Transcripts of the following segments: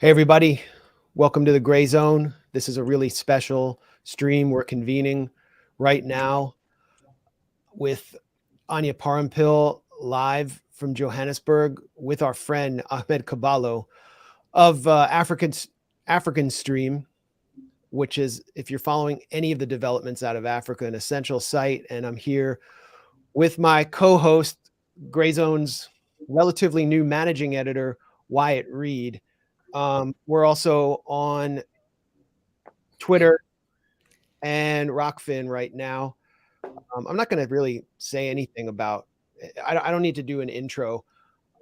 Hey, everybody. Welcome to the Grayzone. This is a really special stream. We're convening right now with Anya Parampil live from Johannesburg with our friend Ahmed Kaballo of African Stream, which is, if you're following any of the developments out of Africa, an essential site. And I'm here with my co-host, Grayzone's relatively new managing editor, Wyatt Reed. We're also on Twitter and Rockfin right now. I'm not going to really say anything about. I don't need to do an intro.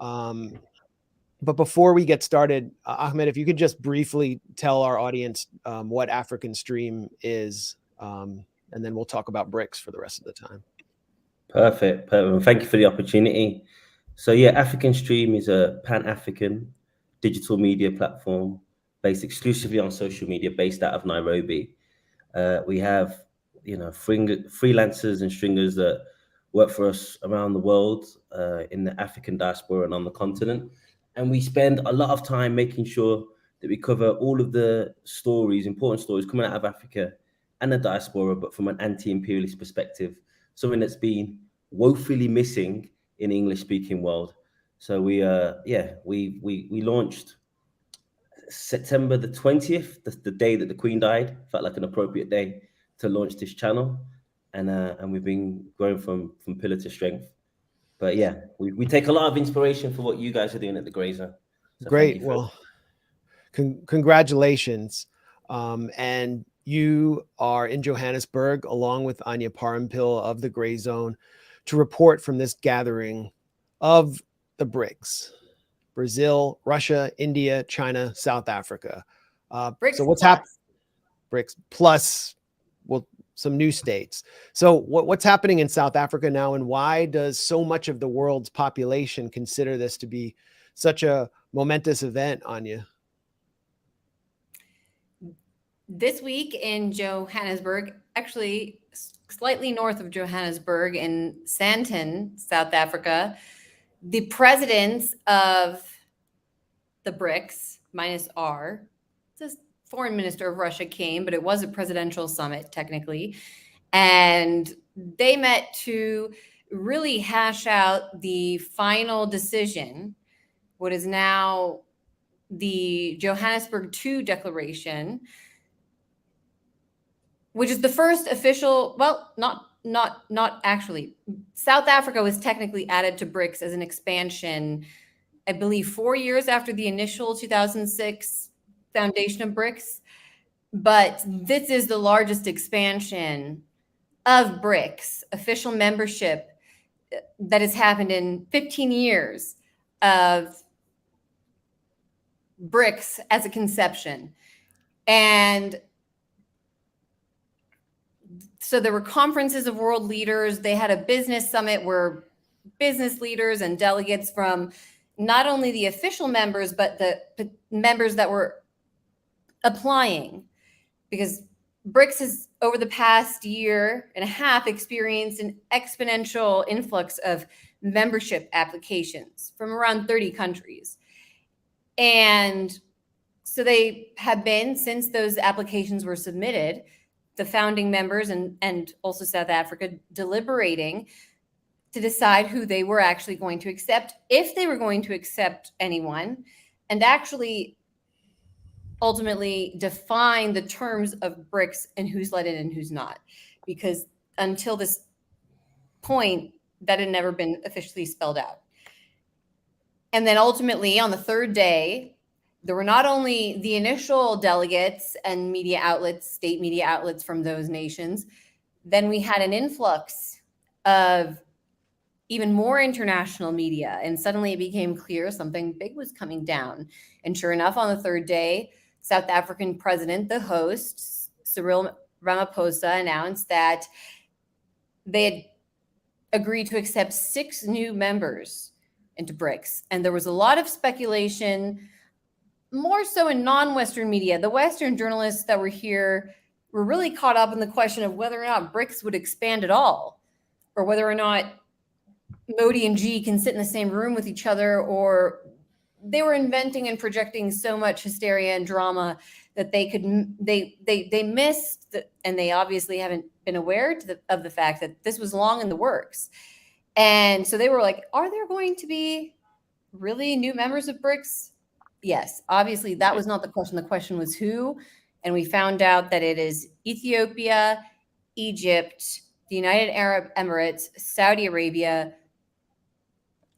But before we get started, Ahmed, if you could just briefly tell our audience what African Stream is, and then we'll talk about BRICS for the rest of the time. Perfect. Thank you for the opportunity. So yeah, African Stream is a Pan-African digital media platform based exclusively on social media, based out of Nairobi. We have, freelancers and stringers that work for us around the world, in the African diaspora and on the continent. And we spend a lot of time making sure that we cover all of the stories, important stories coming out of Africa and the diaspora, but from an anti-imperialist perspective, something that's been woefully missing in the English-speaking world. So we launched September the 20th, the day that the Queen died. Felt like an appropriate day to launch this channel, and we've been growing from pillar to strength. But yeah, we take a lot of inspiration for what you guys are doing at the Grayzone. So Great. Well, congratulations. And you are in Johannesburg along with Anya Parampil of the Grayzone to report from this gathering of the BRICS: Brazil, Russia, India, China, South Africa. BRICS so what's happening? BRICS plus, well, some new states. So what's happening in South Africa now, and why does so much of the world's population consider this to be such a momentous event, Anya? This week in Johannesburg, actually slightly north of Johannesburg in Sandton, South Africa, the presidents of the BRICS, minus R, the foreign minister of Russia came, but it was a presidential summit technically. And they met to really hash out the final decision, what is now the Johannesburg II Declaration, which is the first official, well, not actually. South Africa was technically added to BRICS as an expansion, I believe 4 years after the initial 2006 foundation of BRICS. But this is the largest expansion of BRICS, official membership, that has happened in 15 years of BRICS as a conception. And so there were conferences of world leaders. They had a business summit where business leaders and delegates from not only the official members, but the members that were applying, because BRICS has, over the past year and a half, experienced an exponential influx of membership applications from around 30 countries. And so they have been, since those applications were submitted, the founding members and also South Africa deliberating to decide who they were actually going to accept, if they were going to accept anyone, and actually ultimately define the terms of BRICS and who's let in and who's not. Because until this point, that had never been officially spelled out. And then ultimately on the third day, there were not only the initial delegates and media outlets, state media outlets from those nations, then we had an influx of even more international media. And suddenly it became clear something big was coming down. And sure enough, on the third day, South African president, the host, Cyril Ramaphosa, announced that they had agreed to accept 6 new members into BRICS. And there was a lot of speculation, more so in non-Western media. The Western journalists that were here were really caught up in the question of whether or not BRICS would expand at all, or whether or not Modi and Xi can sit in the same room with each other, or they were inventing and projecting so much hysteria and drama that they missed and they obviously haven't been aware of the fact that this was long in the works. And so they were like, are there going to be really new members of BRICS? Yes, obviously that was not the question. The question was who, and we found out that it is Ethiopia, Egypt, the United Arab Emirates, Saudi Arabia,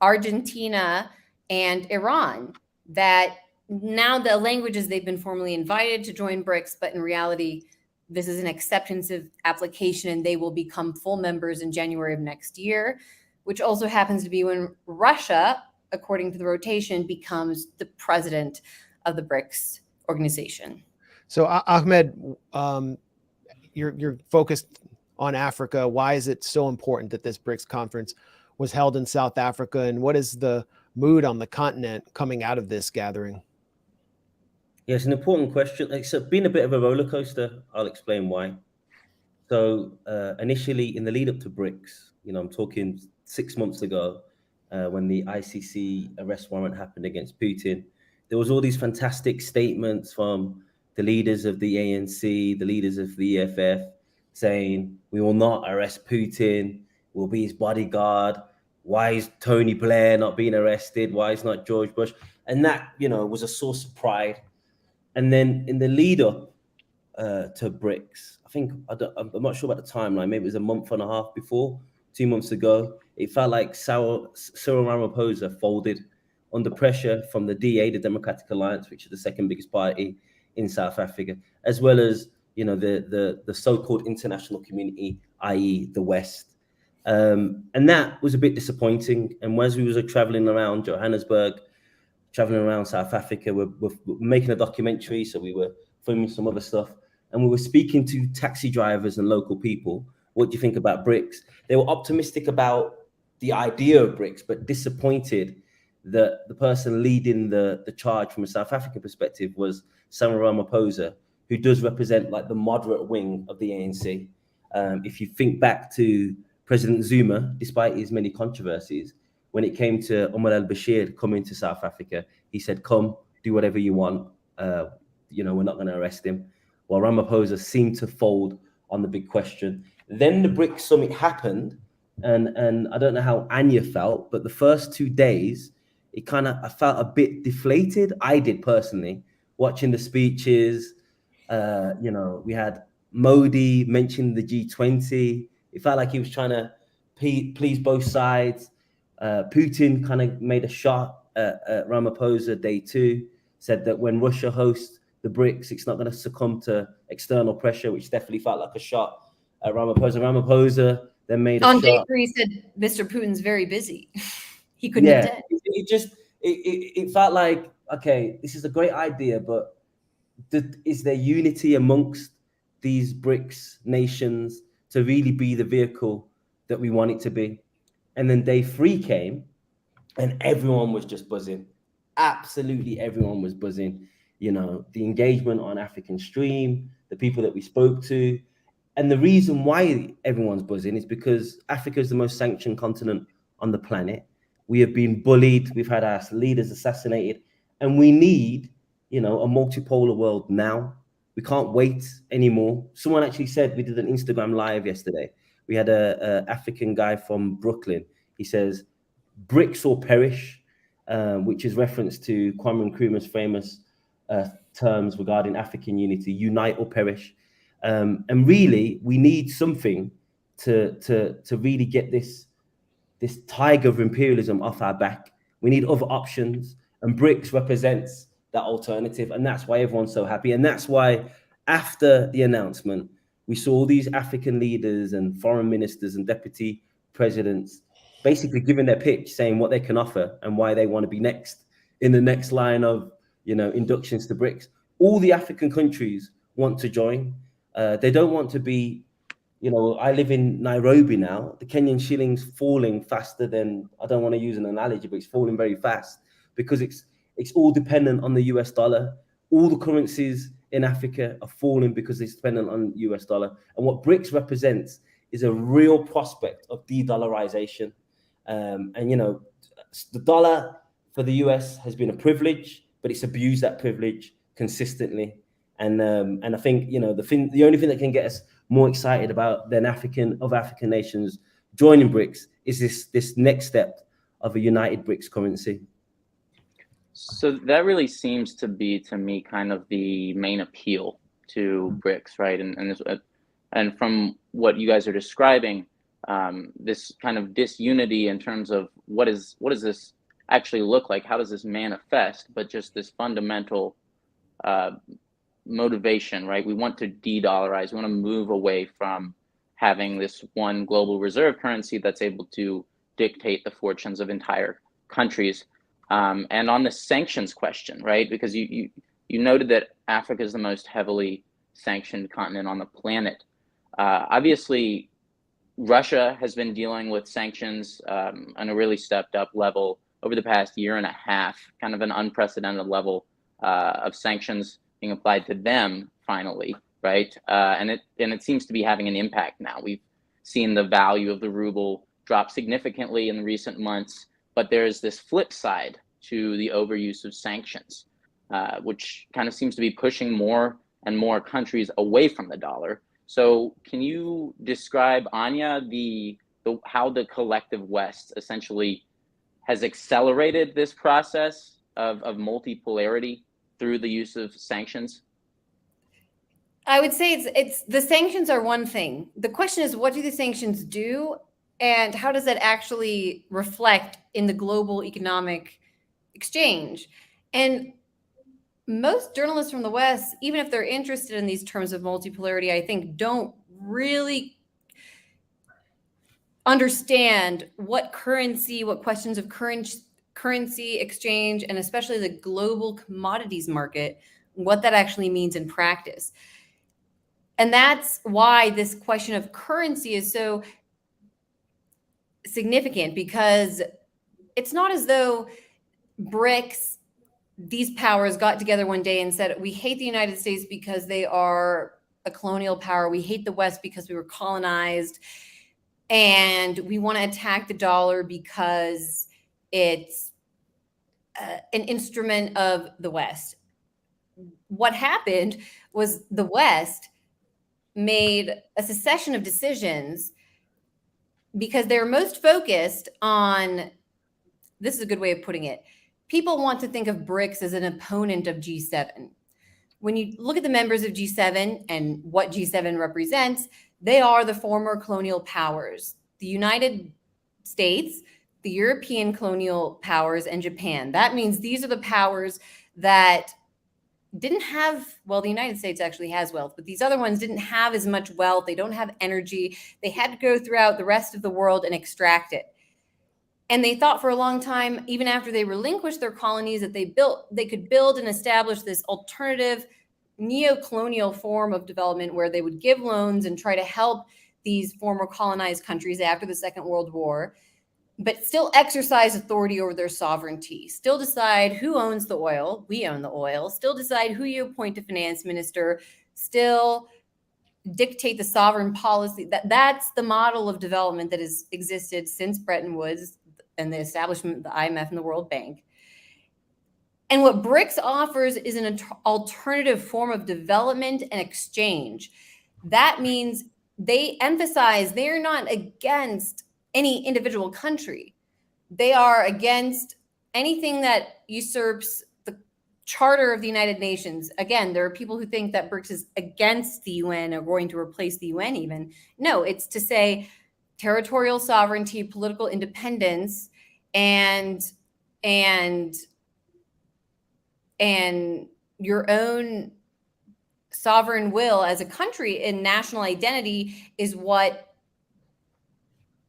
Argentina, and Iran. That now the languages they've been formally invited to join BRICS, but in reality, this is an acceptance of application and they will become full members in January of next year, which also happens to be when Russia, according to the rotation, becomes the president of the BRICS organization. So Ahmed, you're focused on Africa. Why is it so important that this BRICS conference was held in South Africa, and what is the mood on the continent coming out of this gathering? Yeah, it's an important question. It's been a bit of a roller coaster. I'll explain why. So initially, in the lead up to BRICS, I'm talking 6 months ago, when the ICC arrest warrant happened against Putin, there was all these fantastic statements from the leaders of the ANC, the leaders of the EFF, saying, we will not arrest Putin, we'll be his bodyguard. Why is Tony Blair not being arrested? Why is not George Bush? And that, was a source of pride. And then in the lead up to BRICS, I think, I'm not sure about the timeline, maybe it was a month and a half before, 2 months ago, it felt like Cyril Ramaphosa folded under pressure from the DA, the Democratic Alliance, which is the second biggest party in South Africa, as well as, the so-called international community, i.e. the West. And that was a bit disappointing. And as we were traveling around Johanesburg, traveling around South Africa, we're making a documentary, so we were filming some other stuff, and we were speaking to taxi drivers and local people. What do you think about BRICS? They were optimistic about the idea of BRICS, but disappointed that the person leading the charge from a South African perspective was Cyril Ramaphosa, who does represent like the moderate wing of the ANC. If you think back to President Zuma, despite his many controversies, when it came to Omar al-Bashir coming to South Africa, he said, come, do whatever you want. We're not going to arrest him. While Ramaphosa seemed to fold on the big question. Then the BRICS summit happened, and I don't know how Anya felt, but the first 2 days, I felt a bit deflated. I did personally, watching the speeches. We had Modi mention the G20. It felt like he was trying to please both sides. Putin kind of made a shot at Ramaphosa day 2, said that when Russia hosts the BRICS, it's not going to succumb to external pressure, which definitely felt like a shot at Ramaphosa. Ramaphosa then made a shot. On day 3, he said, Mr. Putin's very busy. He couldn't attend. It felt like, okay, this is a great idea, but is there unity amongst these BRICS nations to really be the vehicle that we want it to be? And then day 3 came, and everyone was just buzzing. Absolutely everyone was buzzing. The engagement on African Stream, the people that we spoke to. And the reason why everyone's buzzing is because Africa is the most sanctioned continent on the planet. We have been bullied. We've had our leaders assassinated. And we need, a multipolar world now. We can't wait anymore. Someone actually said, we did an Instagram live yesterday. We had a African guy from Brooklyn. He says, BRICS or perish, which is reference to Kwame Nkrumah's famous terms regarding African unity, unite or perish. And really, we need something to really get this tiger of imperialism off our back. We need other options, and BRICS represents that alternative. And that's why everyone's so happy. And that's why after the announcement, we saw all these African leaders and foreign ministers and deputy presidents basically giving their pitch, saying what they can offer and why they want to be next in the next line of, inductions to BRICS. All the African countries want to join. They don't want to be, I live in Nairobi now. The Kenyan shilling's falling faster than, I don't want to use an analogy, but it's falling very fast because it's all dependent on the US dollar. All the currencies in Africa are falling because it's dependent on US dollar. And what BRICS represents is a real prospect of de-dollarization. The dollar for the US has been a privilege, but it's abused that privilege consistently. And I think, you know, the only thing that can get us more excited about than African nations joining BRICS is this next step of a united BRICS currency. So that really seems to be, to me, kind of the main appeal to BRICS, right? And from what you guys are describing, this kind of disunity in terms of what does this actually look like? How does this manifest? But just this fundamental motivation, right? We want to de-dollarize. We want to move away from having this one global reserve currency that's able to dictate the fortunes of entire countries. And on the sanctions question, right? Because you noted that Africa is the most heavily sanctioned continent on the planet. Obviously, Russia has been dealing with sanctions on a really stepped up level over the past year and a half, kind of an unprecedented level of sanctions being applied to them finally, right? And it seems to be having an impact now. We've seen the value of the ruble drop significantly in recent months, but there's this flip side to the overuse of sanctions, which kind of seems to be pushing more and more countries away from the dollar. So can you describe, Anya, how the collective West essentially has accelerated this process of multipolarity through the use of sanctions? I would say it's the sanctions are one thing. The question is, what do the sanctions do, and how does that actually reflect in the global economic exchange? And most journalists from the West, even if they're interested in these terms of multipolarity, I think don't really understand what questions of currency exchange, and especially the global commodities market, what that actually means in practice. And that's why this question of currency is so significant, because it's not as though BRICS, these powers, got together one day and said, we hate the United States because they are a colonial power. We hate the West because we were colonized. And we want to attack the dollar because it's an instrument of the West. What happened was the West made a succession of decisions because they're most focused on, this is a good way of putting it, people want to think of BRICS as an opponent of G7. When you look at the members of G7 and what G7 represents, they are the former colonial powers, the United States, the European colonial powers, and Japan. That means these are the powers that didn't have, well, the United States actually has wealth, but these other ones didn't have as much wealth. They don't have energy. They had to go throughout the rest of the world and extract it. And they thought for a long time, even after they relinquished their colonies, that they could build and establish this alternative neo-colonial form of development where they would give loans and try to help these former colonized countries after the Second World War, but still exercise authority over their sovereignty, still decide who owns the oil, we own the oil, still decide who you appoint to finance minister, still dictate the sovereign policy. That's the model of development that has existed since Bretton Woods and the establishment of the IMF and the World Bank. And what BRICS offers is an alternative form of development and exchange. That means they emphasize they're not against any individual country. They are against anything that usurps the Charter of the United Nations. Again, there are people who think that BRICS is against the UN or going to replace the UN even. No, it's to say territorial sovereignty, political independence, and your own sovereign will as a country and national identity is what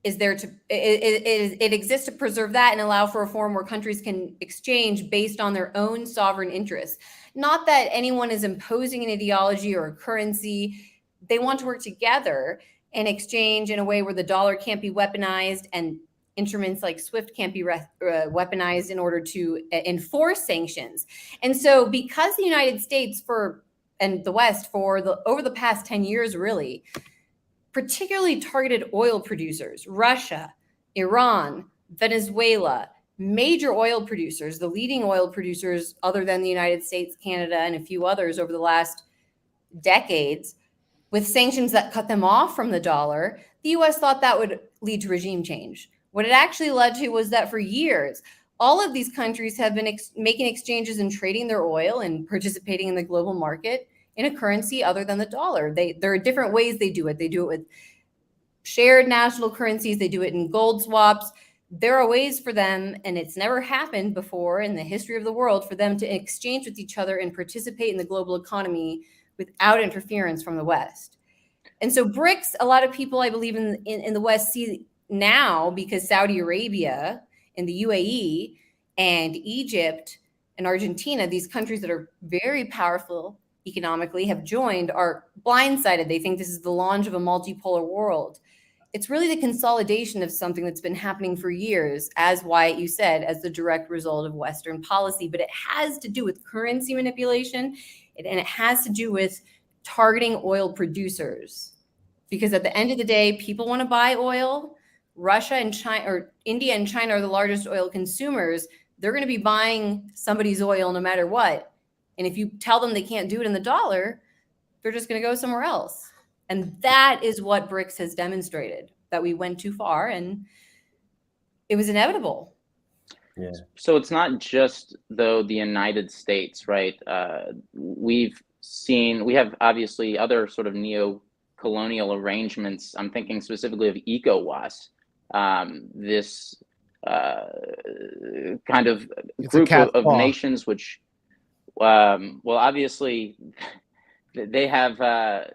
is there to, it exists to preserve that and allow for a form where countries can exchange based on their own sovereign interests. Not that anyone is imposing an ideology or a currency. They want to work together and exchange in a way where the dollar can't be weaponized and instruments like SWIFT can't be weaponized in order to enforce sanctions. And so because the United States and the West over the past 10 years, really, particularly targeted oil producers, Russia, Iran, Venezuela, major oil producers, the leading oil producers other than the United States, Canada, and a few others over the last decades, with sanctions that cut them off from the dollar, the US thought that would lead to regime change. What it actually led to was that for years, all of these countries have been making exchanges and trading their oil and participating in the global market in a currency other than the dollar. There are different ways they do it. They do it with shared national currencies. They do it in gold swaps. There are ways for them, and it's never happened before in the history of the world, for them to exchange with each other and participate in the global economy without interference from the West. And so BRICS, a lot of people, I believe, in the West see now, because Saudi Arabia and the UAE and Egypt and Argentina, these countries that are very powerful economically, have joined, are blindsided. They think this is the launch of a multipolar world. It's really the consolidation of something that's been happening for years, as Wyatt, you said, as the direct result of Western policy. But it has to do with currency manipulation, and it has to do with targeting oil producers. Because at the end of the day, people want to buy oil. Russia and China, or India and China, are the largest oil consumers. They're going to be buying somebody's oil no matter what. And if you tell them they can't do it in the dollar, they're just going to go somewhere else. And that is what BRICS has demonstrated, that we went too far and it was inevitable. Yeah. So it's not just, though, the United States, right? We have obviously other sort of neo-colonial arrangements. I'm thinking specifically of ECOWAS, this kind of group of nations, which, well, obviously, they have.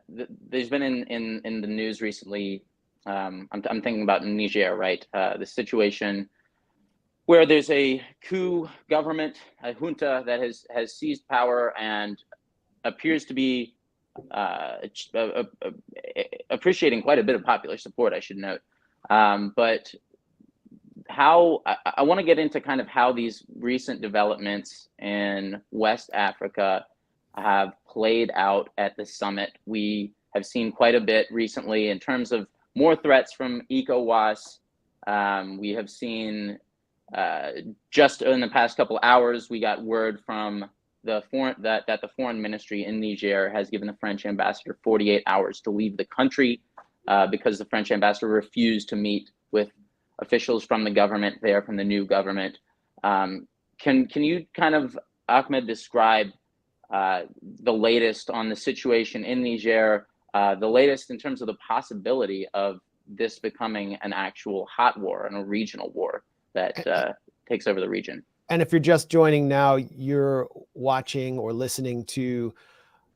There's been in the news recently. I'm thinking about Niger, right? The situation where there's a coup government, a junta that has seized power and appears to be appreciating quite a bit of popular support, I should note. But how I want to get into kind of how these recent developments in West Africa have played out at the summit. We have seen quite a bit recently in terms of more threats from ECOWAS. We have seen just in the past couple hours, we got word from the foreign ministry in Niger has given the French ambassador 48 hours to leave the country because the French ambassador refused to meet with officials from the government there, from the new government. Can you kind of, Ahmed, describe the latest on the situation in Niger, the latest in terms of the possibility of this becoming an actual hot war and a regional war that takes over the region? And if you're just joining now, you're watching or listening to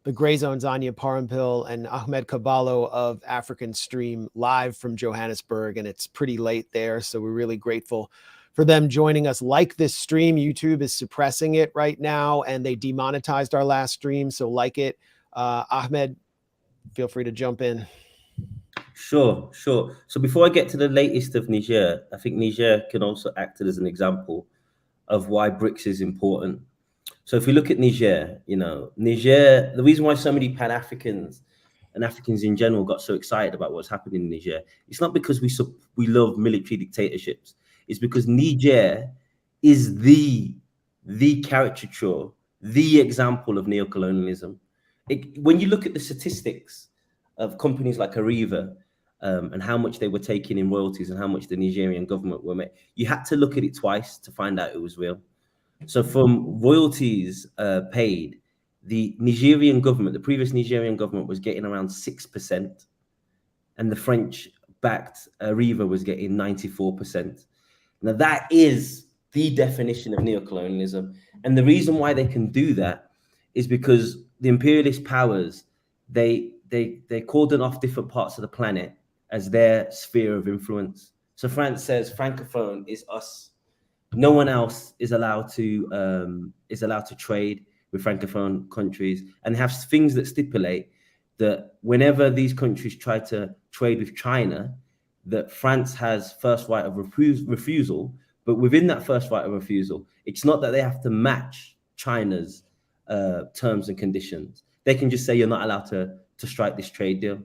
the Grayzone's Anya Parampil and Ahmed Kaballo of African Stream live from Johanesburg, and it's pretty late there, so we're really grateful for them joining us. Like this stream, YouTube is suppressing it right now, and they demonetized our last stream, so like it. Ahmed, feel free to jump in. Sure. So before I get to the latest of Niger, I think Niger can also act as an example of why BRICS is important. So if we look at Niger, Niger, the reason why so many Pan-Africans and Africans in general got so excited about what's happening in Niger, it's not because we love military dictatorships. It's because Niger is the caricature, the example of neocolonialism. When you look at the statistics of companies like Arriva and how much they were taking in royalties and how much the Nigerian government were making, you had to look at it twice to find out it was real. So from royalties paid, the Nigerian government, the previous Nigerian government, was getting around 6%, and the French-backed Arriva was getting 94%. Now that is the definition of neocolonialism, and the reason why they can do that is because the imperialist powers, they cordon off different parts of the planet as their sphere of influence. So France says Francophone is us. No one else is allowed to trade with Francophone countries, and have things that stipulate that whenever these countries try to trade with China, that France has first right of refusal. But within that first right of refusal, it's not that they have to match China's terms and conditions. They can just say you're not allowed to strike this trade deal.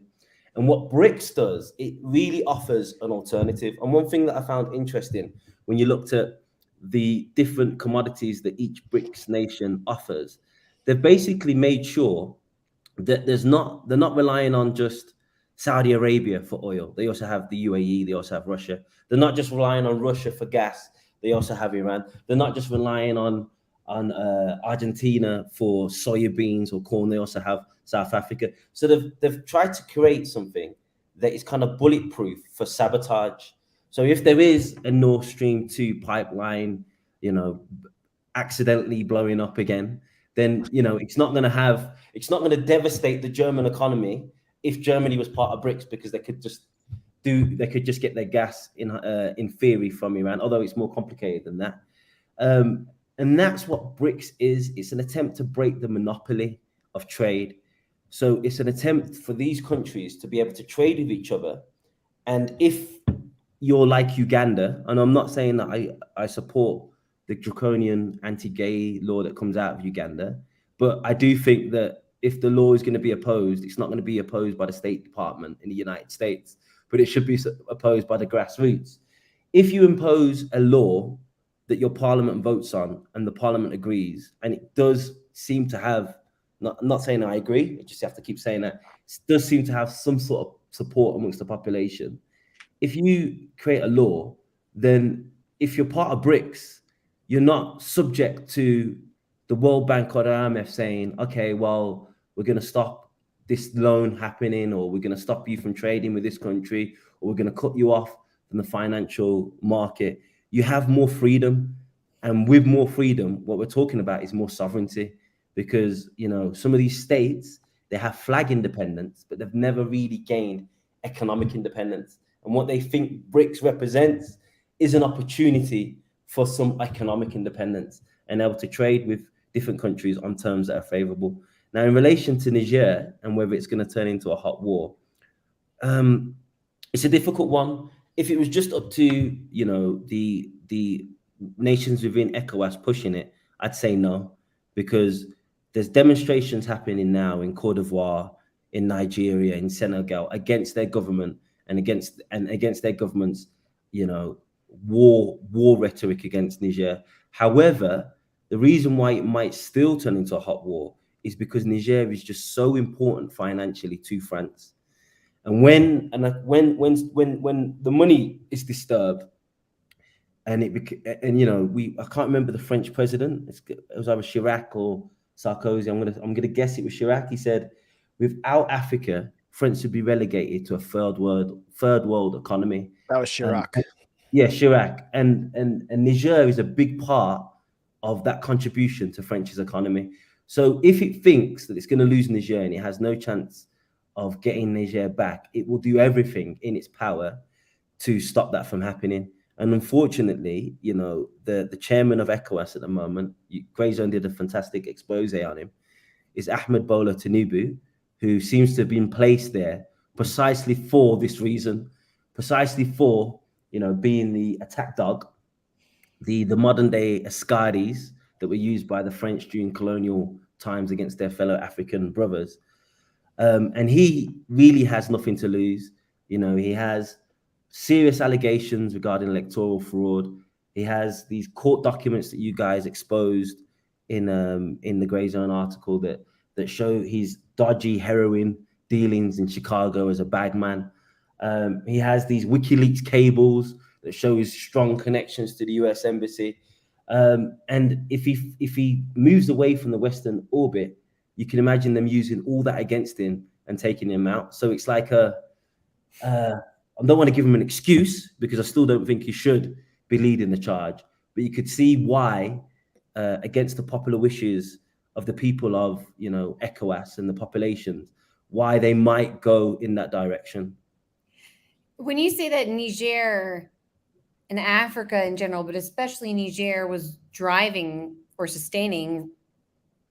And what BRICS does, it really offers an alternative. And one thing that I found interesting when you looked at the different commodities that each BRICS nation offers, they've basically made sure that they're not relying on just Saudi Arabia for oil. They also have the UAE, they also have Russia. They're not just relying on Russia for gas. They also have Iran. They're not just relying on Argentina for soybeans or corn. They also have South Africa. So they've tried to create something that is kind of bulletproof for sabotage. So if there is a Nord Stream 2 pipeline, accidentally blowing up again, then it's not going to devastate the German economy if Germany was part of BRICS, because they could just get their gas in theory from Iran, although it's more complicated than that. And that's what BRICS is. It's an attempt to break the monopoly of trade. So it's an attempt for these countries to be able to trade with each other. And if you're like Uganda, and I'm not saying that I support the draconian anti-gay law that comes out of Uganda, but I do think that if the law is going to be opposed, it's not going to be opposed by the State Department in the United States, but it should be opposed by the grassroots. If you impose a law that your parliament votes on and the parliament agrees, and it does seem to have, I'm not saying I agree, I just have to keep saying that, it does seem to have some sort of support amongst the population. If you create a law, then if you're part of BRICS, you're not subject to the World Bank or the IMF saying, okay, well, we're going to stop this loan happening, or we're going to stop you from trading with this country, or we're going to cut you off from the financial market. You have more freedom. And with more freedom, what we're talking about is more sovereignty, because, some of these states, they have flag independence, but they've never really gained economic independence. And what they think BRICS represents is an opportunity for some economic independence and able to trade with different countries on terms that are favorable. Now, in relation to Niger and whether it's going to turn into a hot war, it's a difficult one. If it was just up to, the nations within ECOWAS pushing it, I'd say no, because there's demonstrations happening now in Cote d'Ivoire, in Nigeria, in Senegal, against their government and against their government's, war rhetoric against Niger. However, the reason why it might still turn into a hot war is because Niger is just so important financially to France. And when the money is disturbed, and I can't remember the French president. It was either Chirac or Sarkozy. I'm gonna guess it was Chirac. He said, without Africa, France would be relegated to a third world economy. That was Chirac. Yeah, Chirac. And Niger is a big part of that contribution to France's economy. So if it thinks that it's going to lose Niger and it has no chance of getting Niger back, it will do everything in its power to stop that from happening. And unfortunately, the chairman of ECOWAS at the moment, Grayzone did a fantastic expose on him, is Ahmed Bola Tinubu, who seems to have been placed there precisely for this reason, precisely for, being the attack dog, the modern day Ascaris that were used by the French during colonial times against their fellow African brothers. And he really has nothing to lose. He has serious allegations regarding electoral fraud. He has these court documents that you guys exposed in the Grayzone article that show his dodgy heroin dealings in Chicago as a bag man. He has these WikiLeaks cables that show his strong connections to the US embassy. And if he moves away from the Western orbit, you can imagine them using all that against him and taking him out. So it's like I don't want to give him an excuse, because I still don't think he should be leading the charge. But you could see why, against the popular wishes of the people of, ECOWAS and the populations, why they might go in that direction. When you say that Niger and Africa in general, but especially Niger, was driving or sustaining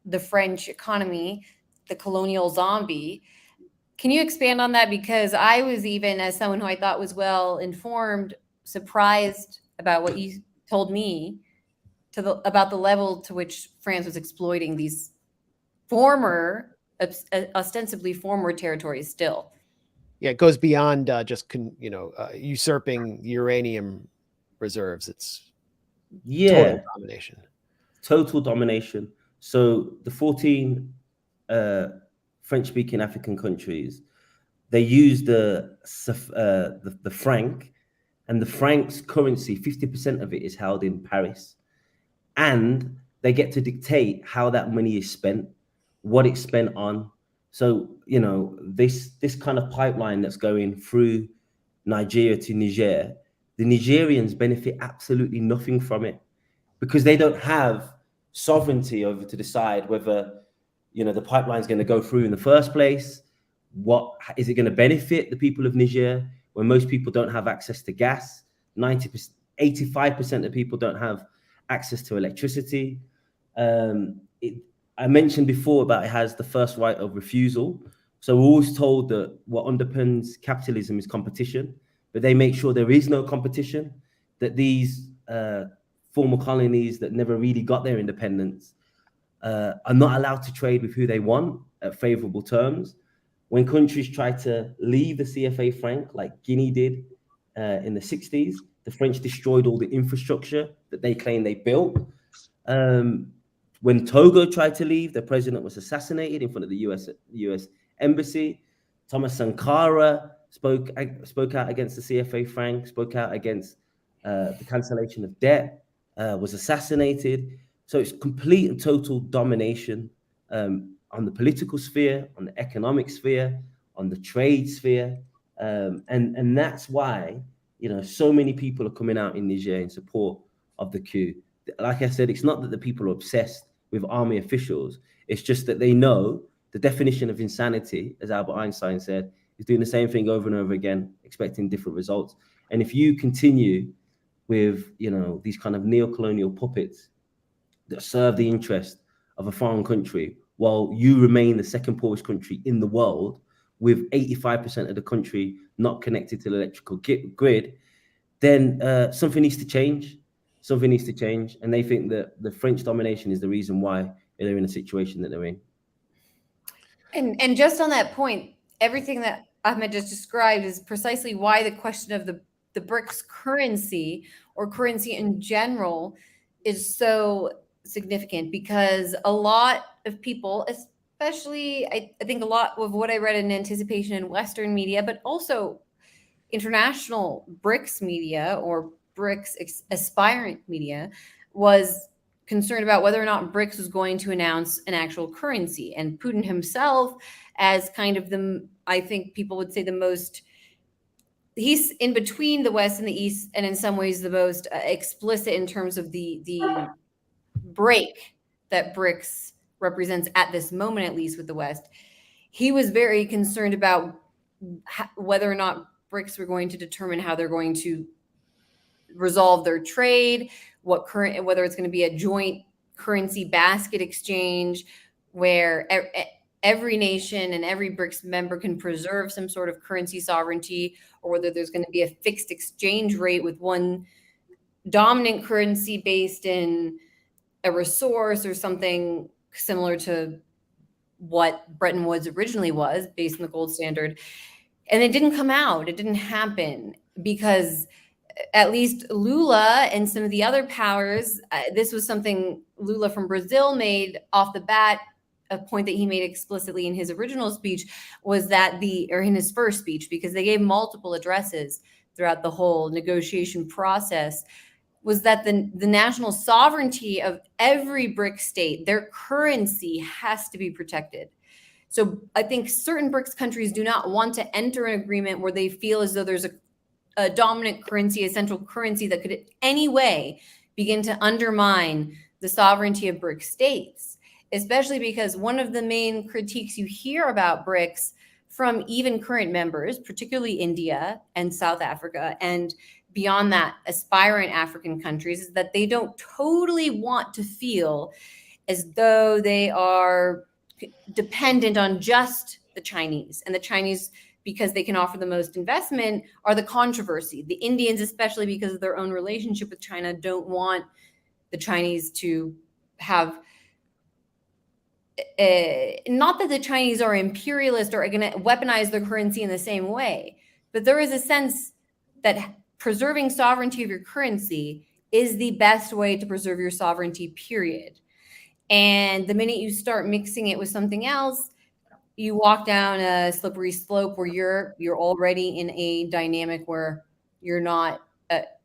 the French economy, the colonial zombie, can you expand on that? Because I was, even as someone who I thought was well informed, surprised about what you told me about the level to which France was exploiting these ostensibly former territories still. Yeah, it goes beyond just usurping uranium reserves. It's Yeah, Total domination. total domination. So the 14 French-speaking African countries, they use the franc, and the franc's currency, 50% of it is held in Paris, and they get to dictate how that money is spent, what it's spent on. So this kind of pipeline that's going through Nigeria to Niger, the Nigerians benefit absolutely nothing from it, because they don't have sovereignty over to decide whether the pipeline is going to go through in the first place. What is it going to benefit the people of Niger when most people don't have access to gas? 90%, 85% of people don't have access to electricity. I mentioned before about it has the first right of refusal. So we're always told that what underpins capitalism is competition, but they make sure there is no competition, that these former colonies that never really got their independence are not allowed to trade with who they want at favorable terms. When countries try to leave the CFA franc, like Guinea did in the 60s, the French destroyed all the infrastructure that they claim they built. When Togo tried to leave, the president was assassinated in front of the US embassy. Thomas Sankara spoke out against the CFA franc, spoke out against the cancellation of debt, was assassinated. So it's complete and total domination on the political sphere, on the economic sphere, on the trade sphere. And that's why, so many people are coming out in Niger in support of the coup. Like I said, it's not that the people are obsessed with army officials. It's just that they know the definition of insanity, as Albert Einstein said, is doing the same thing over and over again, expecting different results. And if you continue with, these kind of neo-colonial puppets that serve the interest of a foreign country, while you remain the second poorest country in the world, with 85% of the country not connected to the electrical grid, then something needs to change. Something needs to change. And they think that the French domination is the reason why they're in a situation that they're in. And just on that point, everything that Ahmed just described is precisely why the question of the BRICS currency, or currency in general, is so significant, because a lot of people, especially I think a lot of what I read in anticipation in Western media, but also international BRICS media or BRICS aspirant media, was concerned about whether or not BRICS was going to announce an actual currency. And Putin himself, as kind of I think people would say the most, he's in between the West and the East, and in some ways the most explicit in terms of the break that BRICS represents at this moment, at least with the West. He was very concerned about whether or not BRICS were going to determine how they're going to resolve their trade, whether it's going to be a joint currency basket exchange where every nation and every BRICS member can preserve some sort of currency sovereignty, or whether there's going to be a fixed exchange rate with one dominant currency based in a resource, or something similar to what Bretton Woods originally was, based on the gold standard. And it didn't come out. It didn't happen, because at least Lula and some of the other powers, this was something Lula from Brazil made off the bat, a point that he made explicitly in his original speech, was that or in his first speech, because they gave multiple addresses throughout the whole negotiation process, was that the national sovereignty of every BRICS state, their currency, has to be protected. So I think certain BRICS countries do not want to enter an agreement where they feel as though there's a dominant currency, a central currency that could in any way begin to undermine the sovereignty of BRICS states, especially because one of the main critiques you hear about BRICS from even current members, particularly India and South Africa, and beyond that, aspirant African countries, is that they don't totally want to feel as though they are dependent on just the Chinese. And the Chinese, because they can offer the most investment, are the controversy. The Indians, especially because of their own relationship with China, don't want the Chinese to have, not that the Chinese are imperialist or are going to weaponize their currency in the same way, but there is a sense that preserving sovereignty of your currency is the best way to preserve your sovereignty, period. And the minute you start mixing it with something else, you walk down a slippery slope where you're already in a dynamic where you're not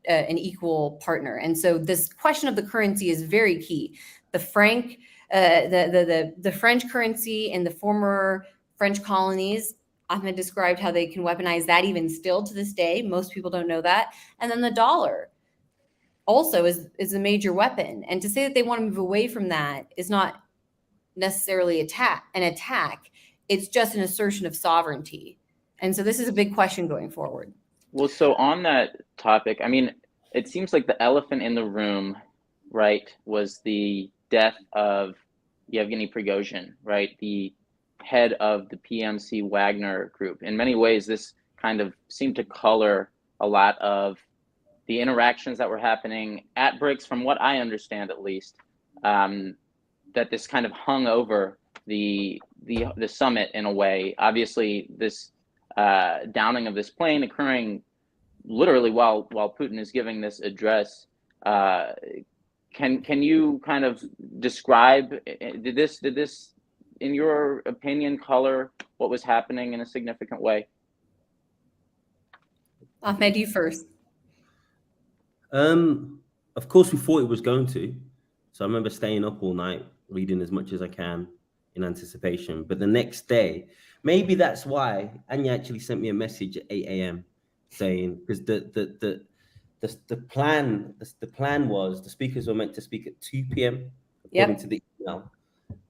an equal partner. And so this question of the currency is very key. The franc, the French currency in the former French colonies, Ahmed described how they can weaponize that even still to this day. Most people don't know that. And then the dollar also is a major weapon. And to say that they want to move away from that is not necessarily an attack. It's just an assertion of sovereignty. And so this is a big question going forward. Well, so on that topic, I mean, it seems like the elephant in the room, right, was the death of Yevgeny Prigozhin, right, the head of the PMC Wagner group. In many ways, this kind of seemed to color a lot of the interactions that were happening at BRICS, from what I understand at least, that this kind of hung over the summit in a way. Obviously, this downing of this plane occurring literally while Putin is giving this address. Can you kind of describe, did this in your opinion color what was happening in a significant way? Ahmed, you first. Of course we thought it was going to. So I remember staying up all night reading as much as I can in anticipation. But the next day, maybe that's why Anya actually sent me a message at 8 a.m. saying, because the plan was the speakers were meant to speak at 2 p.m. according to the email.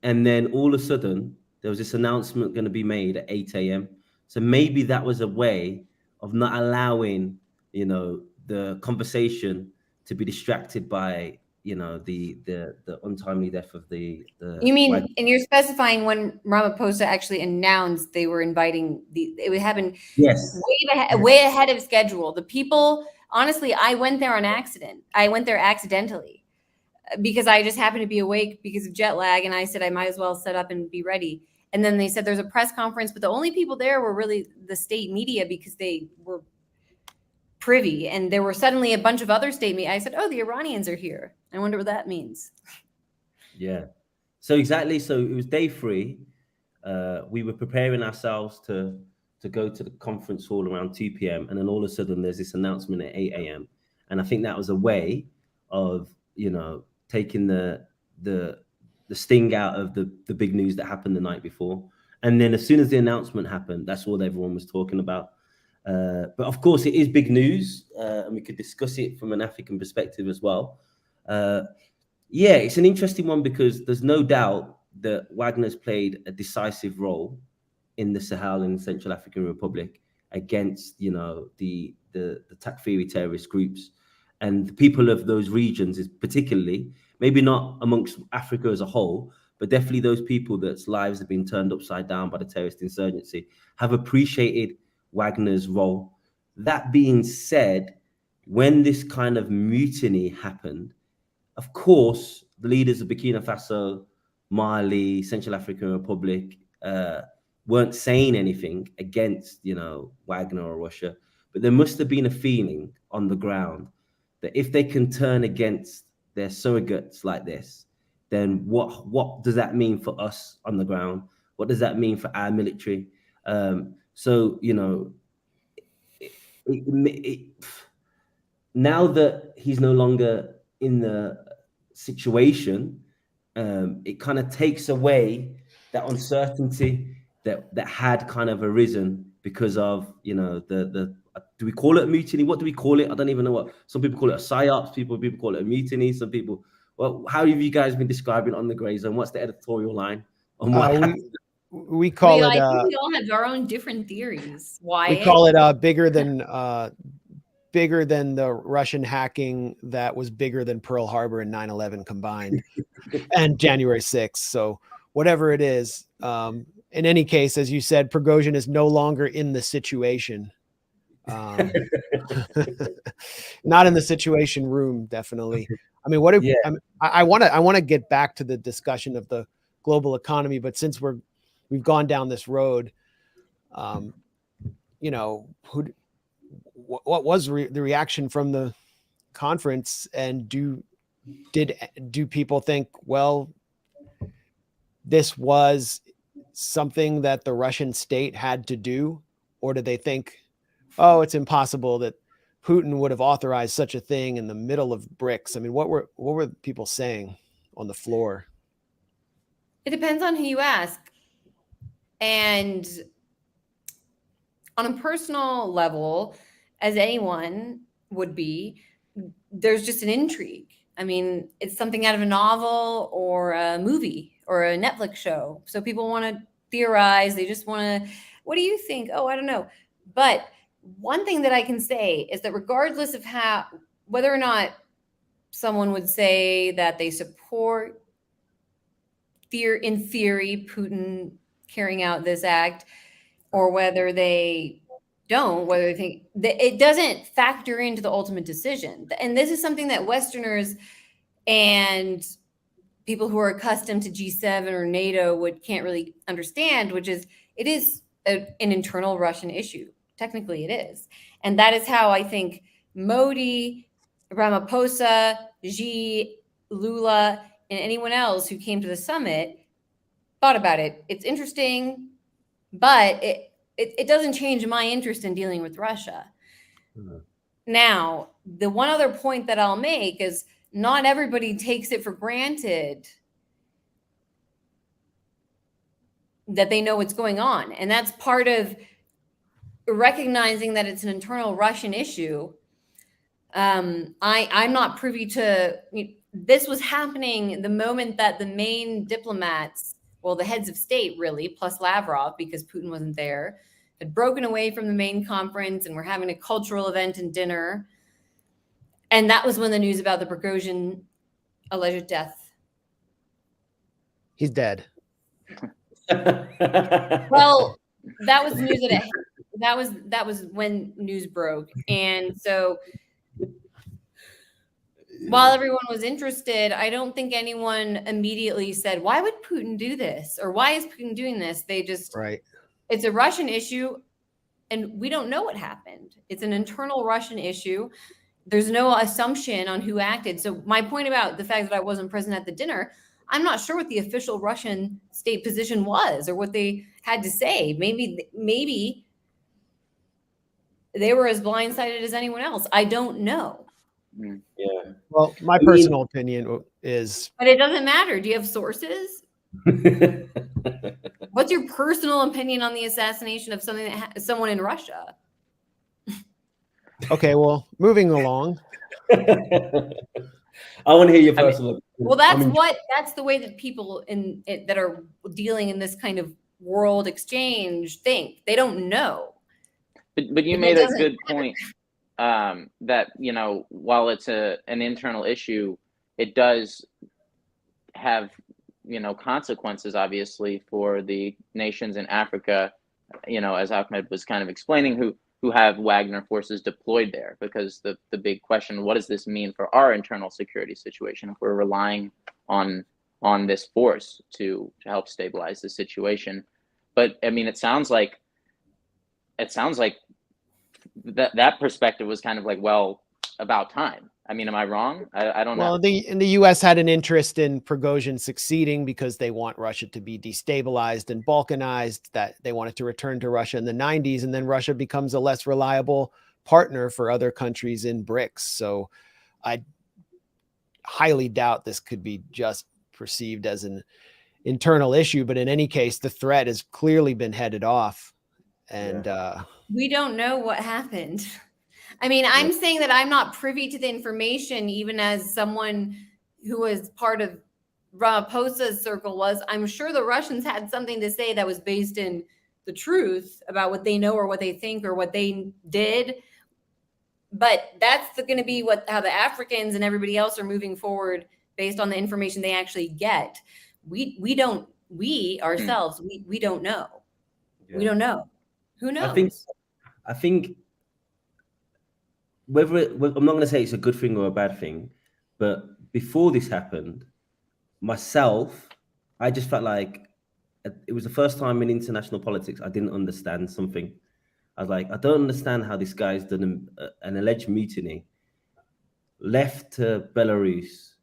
And then all of a sudden there was this announcement going to be made at 8 a.m. So maybe that was a way of not allowing, the conversation to be distracted by, the untimely death of the you mean, and you're specifying when Ramaphosa actually announced they were inviting it would happen way ahead of schedule. The people, honestly, I went there on accident. I went there accidentally because I just happened to be awake because of jet lag. And I said, I might as well set up and be ready. And then they said there's a press conference, but the only people there were really the state media because they were privy. And there were suddenly a bunch of other state media. I said, oh, the Iranians are here. I wonder what that means. Yeah. So exactly. So it was day 3. We were preparing ourselves to go to the conference hall around 2 p.m. And then all of a sudden there's this announcement at 8 a.m. And I think that was a way of, taking the sting out of the big news that happened the night before. And then as soon as the announcement happened, that's all everyone was talking about. But of course it is big news, and we could discuss it from an African perspective as well. Yeah, it's an interesting one because there's no doubt that Wagner's played a decisive role in the Sahel and Central African Republic against, the Takfiri terrorist groups. And the people of those regions is particularly, maybe not amongst Africa as a whole, but definitely those people that's lives have been turned upside down by the terrorist insurgency have appreciated Wagner's role. That being said, when this kind of mutiny happened, of course, the leaders of Burkina Faso, Mali, Central African Republic weren't saying anything against, Wagner or Russia, but there must have been a feeling on the ground that if they can turn against their surrogates like this, then what does that mean for us on the ground? What does that mean for our military? So, now that he's no longer in the situation, it kind of takes away that uncertainty that had kind of arisen because of, the do we call it a mutiny? What do we call it? I don't even know what. Some people call it a psyops. People call it a mutiny. Some people. Well, how have you guys been describing on the Grayzone? What's the editorial line on what happened? We call it. I think we all have our own different theories. Why? We call it bigger than the Russian hacking that was bigger than Pearl Harbor and 9/11 combined, and January 6th. So whatever it is, in any case, as you said, Prigozhin is no longer in the situation. Not in the situation room, definitely. I mean, I want to get back to the discussion of the global economy, but since we've gone down this road, what was the reaction from the conference, and do people think, well, this was something that the Russian state had to do, or do they think, oh, it's impossible that Putin would have authorized such a thing in the middle of BRICS? I mean, what were people saying on the floor? It depends on who you ask. And on a personal level, as anyone would be, there's just an intrigue. I mean, it's something out of a novel or a movie or a Netflix show. So people want to theorize. They just want to, what do you think? Oh, I don't know. But one thing that I can say is that regardless of whether or not someone would say that they support, in theory, Putin carrying out this act, or whether they don't, whether they think that it doesn't factor into the ultimate decision. And this is something that Westerners and people who are accustomed to G7 or NATO can't really understand, which is it is an internal Russian issue. Technically it is. And that is how I think Modi, Ramaphosa, Xi, Lula, and anyone else who came to the summit thought about it. It's interesting, but it doesn't change my interest in dealing with Russia. Mm-hmm. Now, the one other point that I'll make is not everybody takes it for granted that they know what's going on. And that's part of recognizing that it's an internal Russian issue. I'm not privy to, this was happening the moment that the main diplomats, well, the heads of state really, plus Lavrov, because Putin wasn't there, had broken away from the main conference and were having a cultural event and dinner. And that was when the news about the Prigozhin alleged death. He's dead. Well, that was news that was when news broke. And so while everyone was interested, I don't think anyone immediately said, why would Putin do this? Or why is Putin doing this? They just, right. It's a Russian issue and we don't know what happened. It's an internal Russian issue. There's no assumption on who acted. So my point about the fact that I wasn't present at the dinner, I'm not sure what the official Russian state position was or what they had to say. Maybe they were as blindsided as anyone else. I don't know. Yeah. Well, my personal opinion is... But it doesn't matter. Do you have sources? What's your personal opinion on the assassination of someone in Russia? Okay, well, moving along. I want to hear your personal opinion. Well, that's the way that people that are dealing in this kind of world exchange think. They don't know. But you made a good point that, while it's an internal issue, it does have, consequences, obviously, for the nations in Africa, as Ahmed was kind of explaining, who have Wagner forces deployed there, because the big question, what does this mean for our internal security situation if we're relying on this force to help stabilize the situation? But I mean, it sounds like that perspective was kind of like, well, about time. I mean, am I wrong? I don't know. Well, the U.S. had an interest in Prigozhin succeeding because they want Russia to be destabilized and Balkanized, that they wanted to return to Russia in the 90s, and then Russia becomes a less reliable partner for other countries in BRICS. So I highly doubt this could be just perceived as an internal issue, but in any case, the threat has clearly been headed off. And we don't know what happened. I mean, I'm saying that I'm not privy to the information, even as someone who was part of Ramaphosa's circle was. I'm sure the Russians had something to say that was based in the truth about what they know or what they think or what they did. But that's going to be how the Africans and everybody else are moving forward based on the information they actually get. We ourselves don't know. Yeah. We don't know. Who knows? I think I'm not going to say it's a good thing or a bad thing, but before this happened, myself, I just felt like it was the first time in international politics I didn't understand something. I was like, I don't understand how this guy's done an alleged mutiny, left to Belarus,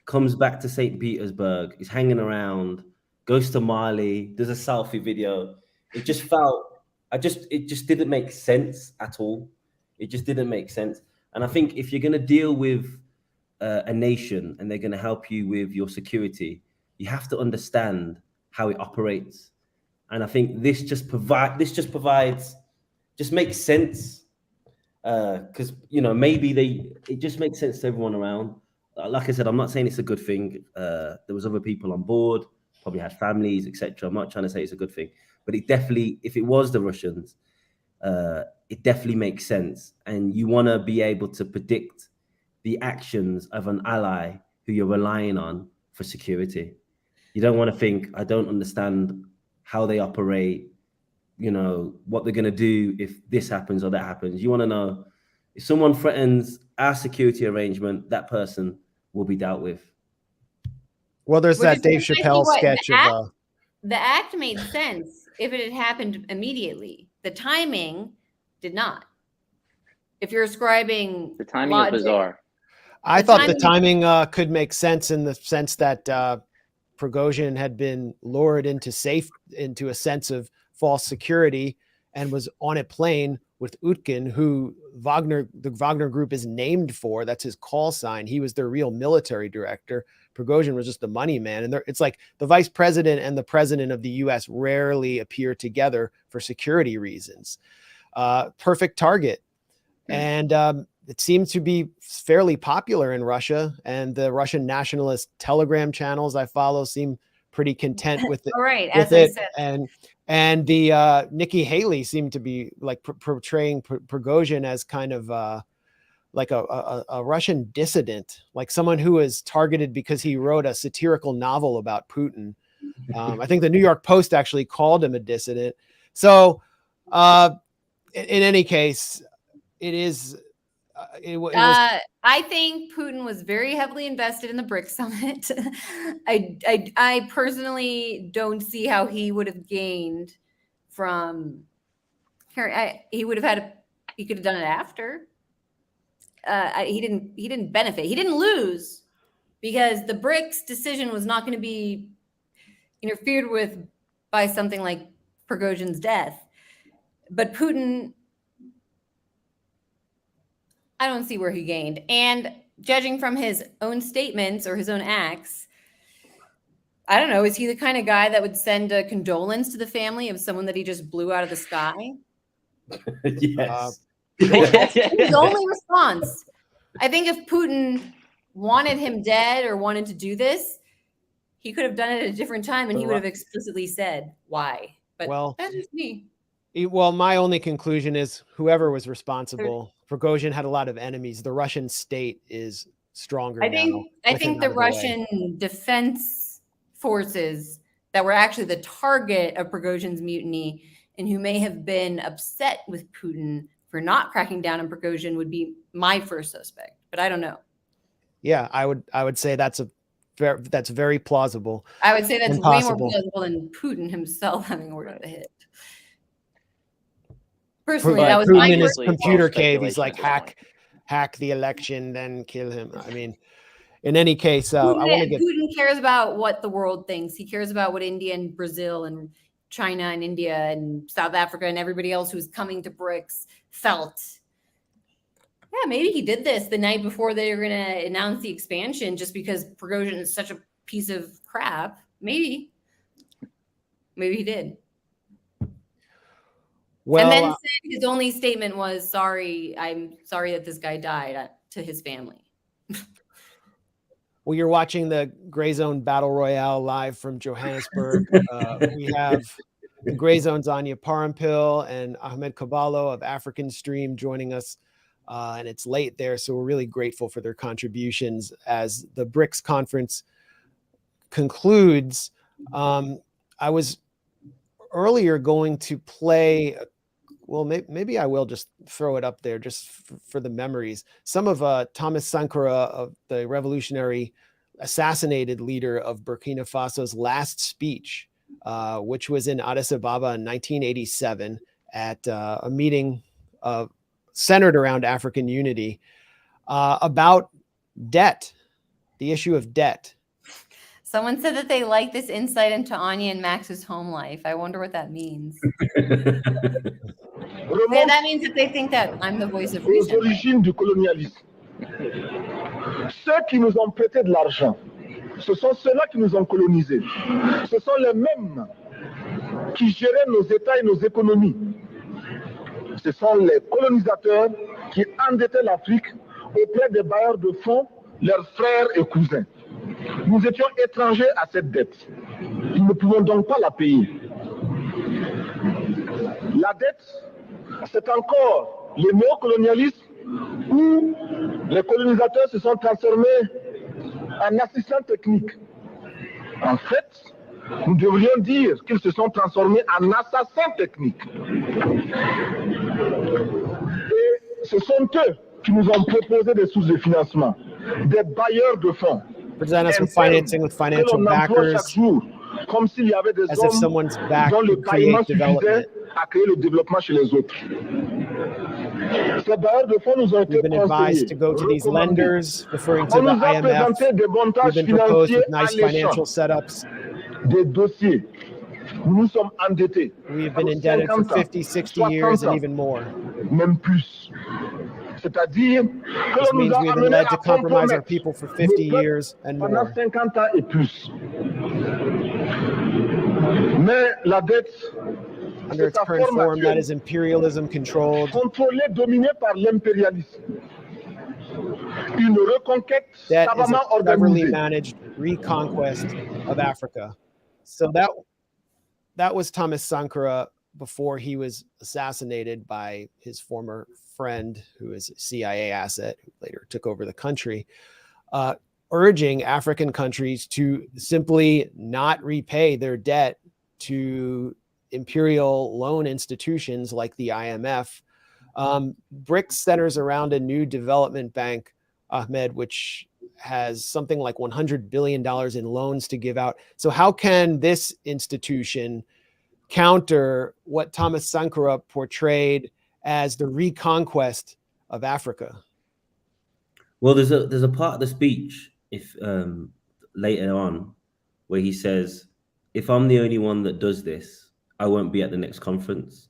comes back to St. Petersburg, is hanging around, goes to Mali, does a selfie video. It just felt, it just didn't make sense at all. It just didn't make sense. And I think if you're going to deal with a nation and they're going to help you with your security, you have to understand how it operates. And I think this just makes sense. Because maybe it just makes sense to everyone around. Like I said, I'm not saying it's a good thing. There was other people on board, probably had families, etc. I'm not trying to say it's a good thing, but it definitely, if it was the Russians, it definitely makes sense. And you want to be able to predict the actions of an ally who you're relying on for security. You don't want to think, I don't understand how they operate, what they're going to do if this happens or that happens. You want to know if someone threatens our security arrangement, that person will be dealt with. Well, there's Which that is Dave precisely Chappelle what sketch of the act made sense if it had happened immediately. The timing did not. If you're ascribing The timing logic, is bizarre. I The thought the timing could make sense in the sense that Prigozhin had been lured into a sense of false security and was on a plane with Utkin, who the Wagner group is named for. That's his call sign. He was their real military director. Prigozhin was just the money man. And it's like the vice president and the president of the US rarely appear together for security reasons. Perfect target. And it seems to be fairly popular in Russia, and the Russian nationalist Telegram channels I follow seem pretty content with it. All right, with as I it. said. And the Nikki Haley seemed to be like portraying Prigozhin as kind of like a Russian dissident, like someone who was targeted because he wrote a satirical novel about Putin. I think the New York Post actually called him a dissident. So in any case, it is. It was. I think Putin was very heavily invested in the BRICS summit. I personally don't see how he would have gained from. He would have had. He could have done it after. He didn't benefit. He didn't lose because the BRICS decision was not going to be interfered with by something like Prigozhin's death. But Putin, I don't see where he gained. And judging from his own statements or his own acts, I don't know, is he the kind of guy that would send a condolence to the family of someone that he just blew out of the sky? Yes. His only response. I think if Putin wanted him dead or wanted to do this, he could have done it at a different time and he would have explicitly said why. But that's just me. Well, my only conclusion is whoever was responsible, Prigozhin had a lot of enemies. The Russian state is stronger now. I think the Russian defense forces that were actually the target of Prigozhin's mutiny and who may have been upset with Putin for not cracking down on Prigozhin would be my first suspect, but I don't know. Yeah, I would say that's very plausible. I would say that's way more plausible than Putin himself having ordered the hit. Personally, that was Putin in his computer false cave. He's like hack the election, then kill him. I mean, in any case, Putin cares about what the world thinks. He cares about what India and Brazil and China and India and South Africa and everybody else who's coming to BRICS felt. Yeah, maybe he did this the night before they were going to announce the expansion just because Prigozhin is such a piece of crap. Maybe he did. Well, and then said his only statement was, "Sorry, I'm sorry that this guy died," to his family. Well, you're watching the Grayzone Battle Royale live from Johannesburg. We have the Grayzone's Anya Parampil and Ahmed Kaballo of African Stream joining us. And it's late there, so we're really grateful for their contributions as the BRICS conference concludes. I was earlier going to play, well, maybe I will just throw it up there just for the memories. Some of Thomas Sankara, of the revolutionary assassinated leader of Burkina Faso's last speech, which was in Addis Ababa in 1987 at a meeting centered around African unity, about debt, the issue of debt. Someone said that they like this insight into Anya and Max's home life. I wonder what that means. Yeah, that means that they think that I'm the voice of Aux reason. origines du colonialisme. Ceux qui nous ont prêté de l'argent, ce sont ceux-là qui nous ont colonisés. Ce sont les mêmes qui géraient nos États et nos économies. Ce sont les colonisateurs qui endettaient l'Afrique auprès des bailleurs de fonds, leurs frères et cousins. Nous étions étrangers à cette dette. Nous ne pouvons donc pas la payer. La dette, c'est encore le néocolonialisme où les colonisateurs se sont transformés en assistants techniques. En fait, nous devrions dire qu'ils se sont transformés en assassins techniques. Et ce sont eux qui nous ont proposé des sources de financement, des bailleurs de fonds. Present us with financing with financial backers, comme s'il y avait des as if hommes someone's back dont le to create paiement suffisait development. à créer le développement chez les autres. Ces bailleurs de fonds nous ont été We've been advised conseillés, to go to these recommandés. lenders, referring to On the nous a IMF. présenté des We've montages been proposed financiers with nice financial alléchants, setups. des dossiers. Nous nous sommes endettés. We've been Pour indebted for 50 ans, 50, 60 years 60 and ans, even more. même plus. C'est-à-dire que This l'on nous means a we've been amenés led à to compromise our compromettre people for nos 50 peuples years and pendant more. 50 ans et plus. Mais la dette, Under c'est its sa current forme form, that actuelle, is imperialism controlled. contrôlée, dominée par l'impérialisme. Une reconquête Debt is savamment a cleverly organisée. managed reconquest of Africa. So that was Thomas Sankara before he was assassinated by his former friend, who is a CIA asset, who later took over the country, urging African countries to simply not repay their debt to imperial loan institutions like the IMF. BRICS centers around a new development bank, Ahmed, which has something like $100 billion in loans to give out. So how can this institution counter what Thomas Sankara portrayed as the reconquest of Africa? Well, there's a part of the speech, if later on, where he says, "If I'm the only one that does this, I won't be at the next conference."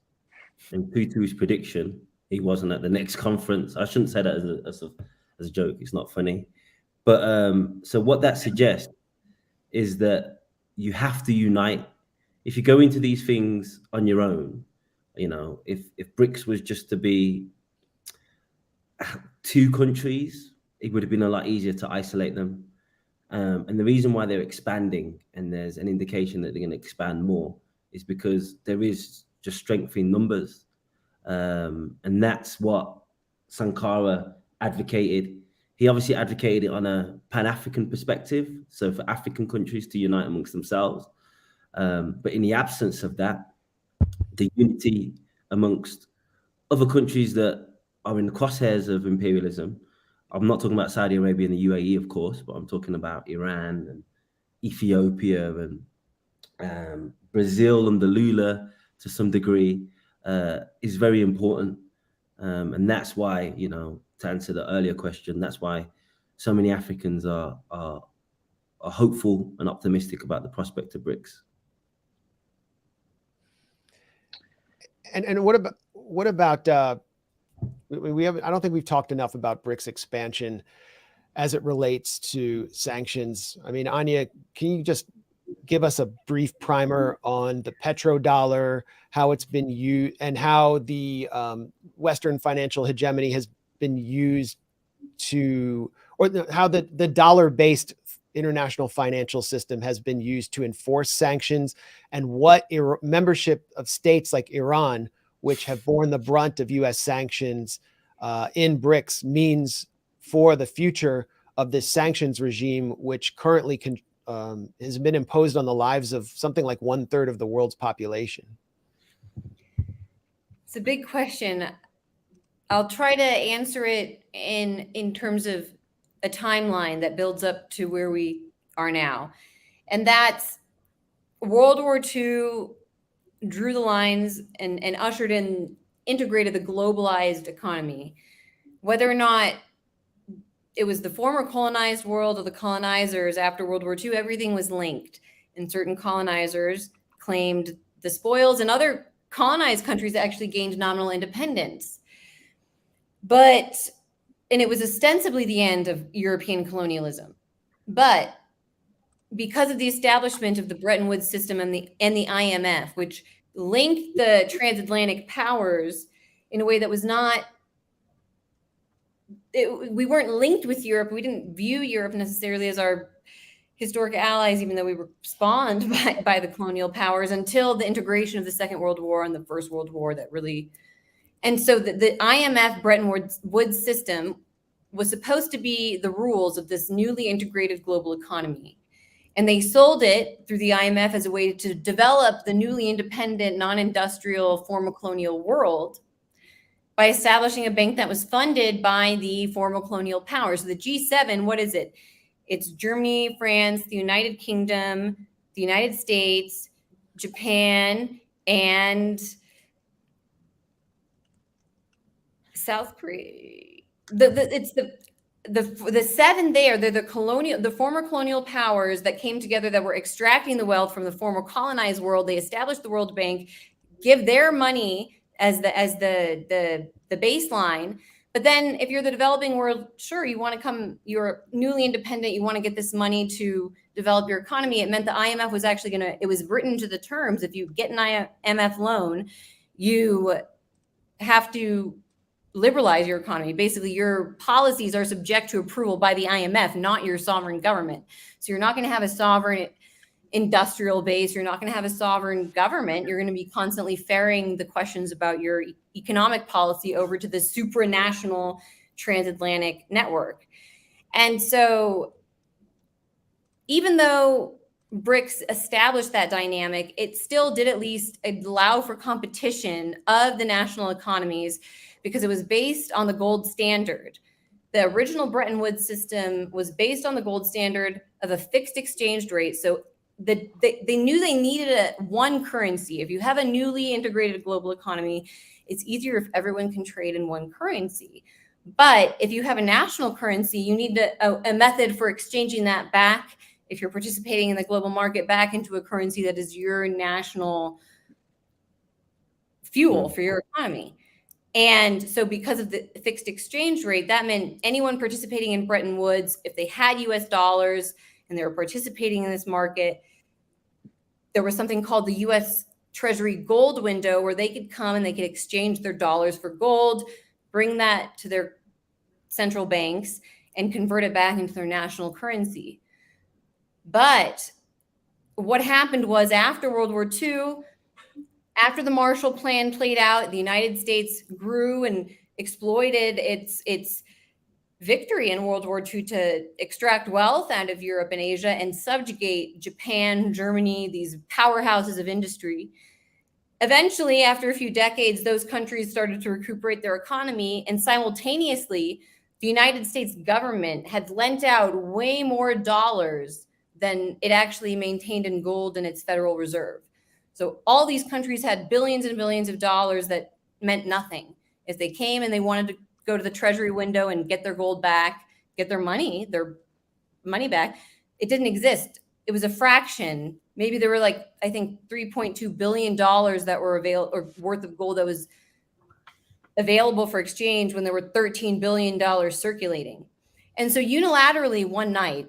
And Tutu's prediction, he wasn't at the next conference. I shouldn't say that as a joke. It's not funny. But so what that suggests is that you have to unite. If you go into these things on your own, you know, if BRICS was just to be 2 countries, it would have been a lot easier to isolate them. And the reason why they're expanding, and there's an indication that they're going to expand more, is because there is just strength in numbers. And that's what Sankara advocated. He obviously advocated it on a Pan-African perspective, so for African countries to unite amongst themselves. But in the absence of that, the unity amongst other countries that are in the crosshairs of imperialism, I'm not talking about Saudi Arabia and the UAE, of course, but I'm talking about Iran and Ethiopia and Brazil and the Lula to some degree, is very important. And that's why, you know, to answer the earlier question, that's why so many Africans are hopeful and optimistic about the prospect of BRICS. And what about we have, I don't think we've talked enough about BRICS expansion as it relates to sanctions. I mean, Anya, can you just give us a brief primer on the petrodollar, how it's been used, and how the Western financial hegemony has been used to, or how the dollar-based international financial system has been used to enforce sanctions, and what membership of states like Iran, which have borne the brunt of U.S. sanctions in BRICS, means for the future of this sanctions regime, which currently has been imposed on the lives of something like 1/3 of the world's population. It's a big question. I'll try to answer it in terms of a timeline that builds up to where we are now. And that's World War II drew the lines and ushered in, integrated the globalized economy. Whether or not it was the former colonized world of the colonizers after World War II. Everything was linked, and certain colonizers claimed the spoils, and other colonized countries actually gained nominal independence. And it was ostensibly the end of European colonialism. But because of the establishment of the Bretton Woods system and the IMF, which linked the transatlantic powers in a way that was not, we weren't linked with Europe. We didn't view Europe necessarily as our historic allies, even though we were spawned by the colonial powers, until the integration of the Second World War and the First World War that really. And so the IMF Bretton Woods system was supposed to be the rules of this newly integrated global economy. And they sold it through the IMF as a way to develop the newly independent, non-industrial, former colonial world by establishing a bank that was funded by the former colonial powers. So the G7, what is it? It's Germany, France, the United Kingdom, the United States, Japan, and South Korea. It's the seven there. They're the former colonial powers that came together, that were extracting the wealth from the former colonized world. They established the World Bank, give their money as the baseline. But then if you're the developing world, sure, you want to come, you're newly independent, you want to get this money to develop your economy. It meant the IMF was actually it was written to the terms. If you get an IMF loan, you have to liberalize your economy. Basically, your policies are subject to approval by the IMF, not your sovereign government. So you're not going to have a sovereign industrial base. You're not going to have a sovereign government. You're going to be constantly ferrying the questions about your economic policy over to the supranational transatlantic network. And so even though BRICS established that dynamic, it still did at least allow for competition of the national economies, because it was based on the gold standard. The original Bretton Woods system was based on the gold standard of a fixed exchange rate. So they knew they needed one currency. If you have a newly integrated global economy, it's easier if everyone can trade in one currency. But if you have a national currency, you need a method for exchanging that back, if you're participating in the global market, back into a currency that is your national fuel for your economy. And so because of the fixed exchange rate, that meant anyone participating in Bretton Woods, if they had US dollars and they were participating in this market, there was something called the US Treasury gold window, where they could come and they could exchange their dollars for gold, bring that to their central banks, and convert it back into their national currency. But what happened was, after World War II, after the Marshall Plan played out, the United States grew and exploited its victory in World War II to extract wealth out of Europe and Asia and subjugate Japan, Germany, these powerhouses of industry. Eventually, after a few decades, those countries started to recuperate their economy, and simultaneously, the United States government had lent out way more dollars than it actually maintained in gold in its Federal Reserve. So all these countries had billions and billions of dollars that meant nothing. If they came and they wanted to go to the Treasury window and get their gold back, get their money back, it didn't exist. It was a fraction. Maybe there were I think $3.2 billion that were worth of gold that was available for exchange, when there were $13 billion circulating. And so unilaterally one night,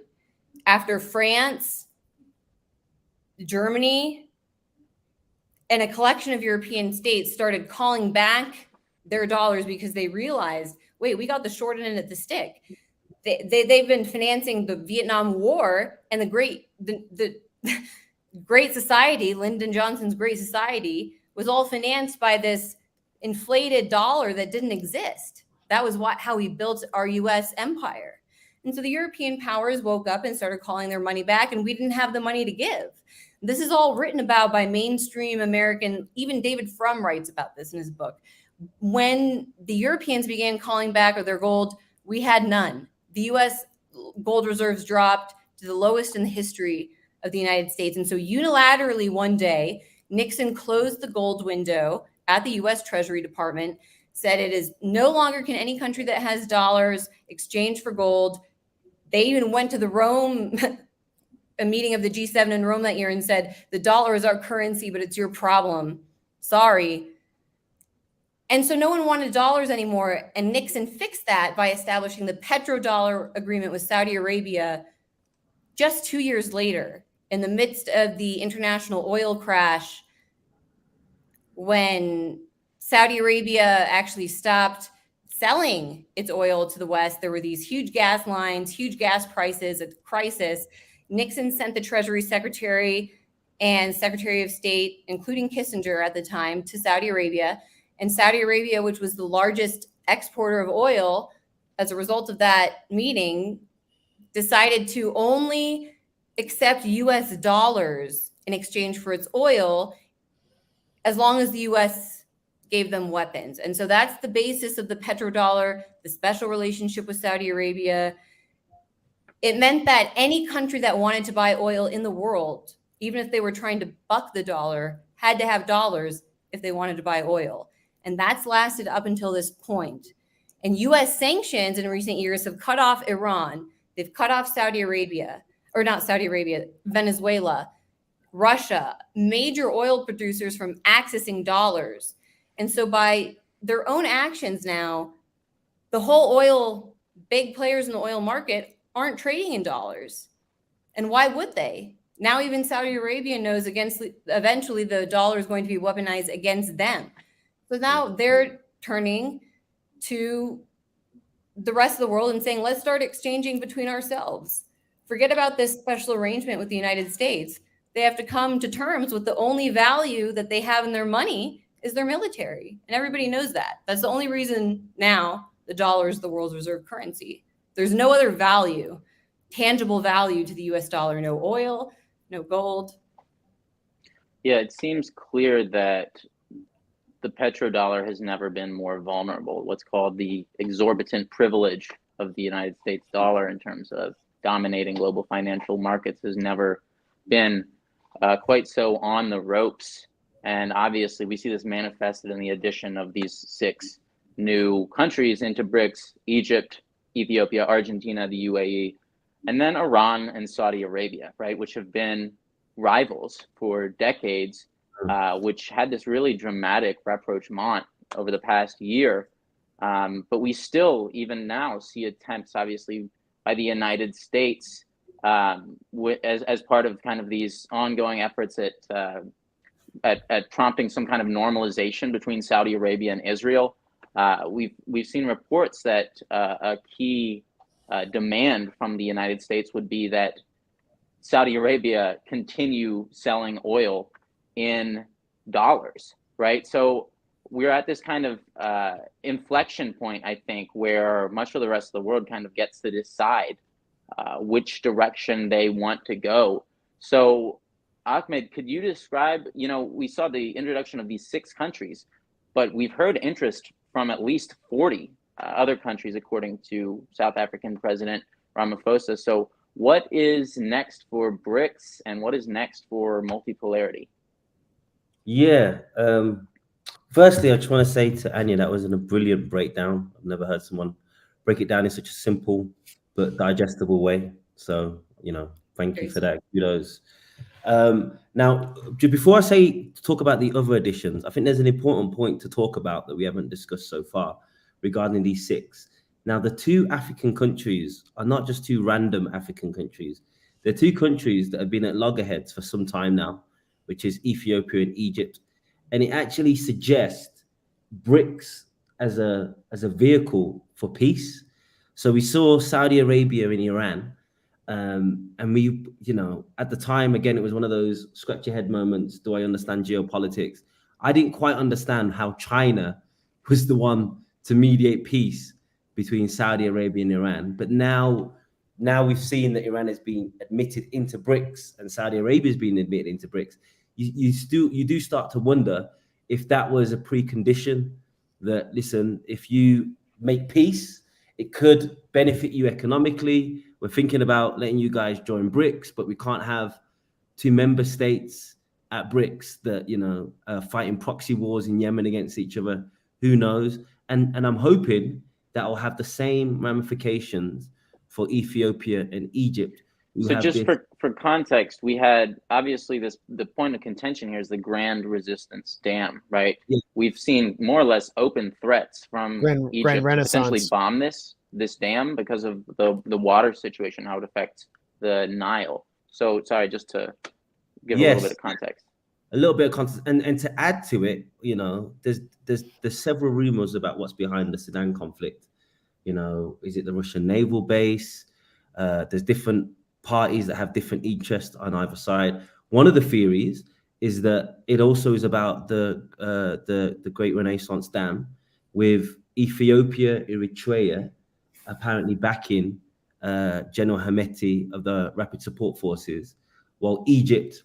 after France, Germany, and a collection of European states started calling back their dollars because they realized, wait, we got the short end of the stick. They've been financing the Vietnam War, and the Great Society, Lyndon Johnson's Great Society, was all financed by this inflated dollar that didn't exist. That was how we built our U.S. empire. And so the European powers woke up and started calling their money back, and we didn't have the money to give. This is all written about by mainstream American, even David Frum writes about this in his book. When the Europeans began calling back their gold, we had none. The US gold reserves dropped to the lowest in the history of the United States. And so unilaterally one day, Nixon closed the gold window at the US Treasury Department, said it is no longer can any country that has dollars exchange for gold. They even went to the Rome, a meeting of the G7 in Rome that year, and said, the dollar is our currency, but it's your problem. Sorry. And so no one wanted dollars anymore. And Nixon fixed that by establishing the petrodollar agreement with Saudi Arabia just 2 years later, in the midst of the international oil crash, when Saudi Arabia actually stopped selling its oil to the West. There were these huge gas lines, huge gas prices, a crisis. Nixon sent the Treasury Secretary and Secretary of State, including Kissinger at the time, to Saudi Arabia. And Saudi Arabia, which was the largest exporter of oil, as a result of that meeting, decided to only accept US dollars in exchange for its oil, as long as the US gave them weapons. And so that's the basis of the petrodollar, the special relationship with Saudi Arabia. It meant that any country that wanted to buy oil in the world, even if they were trying to buck the dollar, had to have dollars if they wanted to buy oil. And that's lasted up until this point. And US sanctions in recent years have cut off Iran. They've cut off Saudi Arabia, or not Saudi Arabia, Venezuela, Russia, major oil producers from accessing dollars. And so by their own actions now, the whole oil, big players in the oil market aren't trading in dollars. And why would they? Now even Saudi Arabia knows eventually the dollar is going to be weaponized against them. So now they're turning to the rest of the world and saying, let's start exchanging between ourselves. Forget about this special arrangement with the United States. They have to come to terms with the only value that they have in their money is their military. And everybody knows that. That's the only reason now the dollar is the world's reserve currency. There's no other value, tangible value to the US dollar. No oil, no gold. Yeah, it seems clear that the petrodollar has never been more vulnerable. What's called the exorbitant privilege of the United States dollar in terms of dominating global financial markets has never been quite so on the ropes. And obviously we see this manifested in the addition of these 6 new countries into BRICS: Egypt, Ethiopia, Argentina, the UAE, and then Iran and Saudi Arabia, right, which have been rivals for decades, which had this really dramatic rapprochement over the past year. But we still, even now, see attempts, obviously, by the United States as part of kind of these ongoing efforts at prompting some kind of normalization between Saudi Arabia and Israel. We've seen reports that a key demand from the United States would be that Saudi Arabia continue selling oil in dollars, right? So we're at this kind of inflection point, I think, where much of the rest of the world kind of gets to decide which direction they want to go. So Ahmed, could you describe, we saw the introduction of these 6 countries, but we've heard interest from at least 40 other countries, according to South African President Ramaphosa. So what is next for BRICS and what is next for multipolarity? Yeah. Firstly, I just want to say to Anya, that was a brilliant breakdown. I've never heard someone break it down in such a simple but digestible way. So, thank you for that. Kudos. Now, before I talk about the other editions, I think there's an important point to talk about that we haven't discussed so far regarding these 6. Now, the 2 African countries are not just 2 random African countries. They're 2 countries that have been at loggerheads for some time now, which is Ethiopia and Egypt. And it actually suggests BRICS as a vehicle for peace. So we saw Saudi Arabia and Iran. And we, at the time, again, it was one of those scratch your head moments. Do I understand geopolitics? I didn't quite understand how China was the one to mediate peace between Saudi Arabia and Iran. But now we've seen that Iran has been admitted into BRICS and Saudi Arabia has been admitted into BRICS. You do start to wonder if that was a precondition that, listen, if you make peace, it could benefit you economically. We're thinking about letting you guys join BRICS, but we can't have 2 member states at BRICS that, are fighting proxy wars in Yemen against each other. Who knows? and I'm hoping that will have the same ramifications for Ethiopia and Egypt. So just for context, we had obviously the point of contention here is the Grand Resistance Dam, right? Yeah. We've seen more or less open threats from Egypt to potentially bomb this dam because of the water situation, how it affects the Nile. So sorry, just to give a little bit of context. A little bit of context, and to add to it, you know, there's several rumors about what's behind the Sudan conflict. You know, is it the Russian naval base? There's different parties that have different interests on either side. One of the theories is that it also is about the Great Renaissance Dam, with Ethiopia, Eritrea apparently backing General Hemeti of the Rapid Support Forces, while Egypt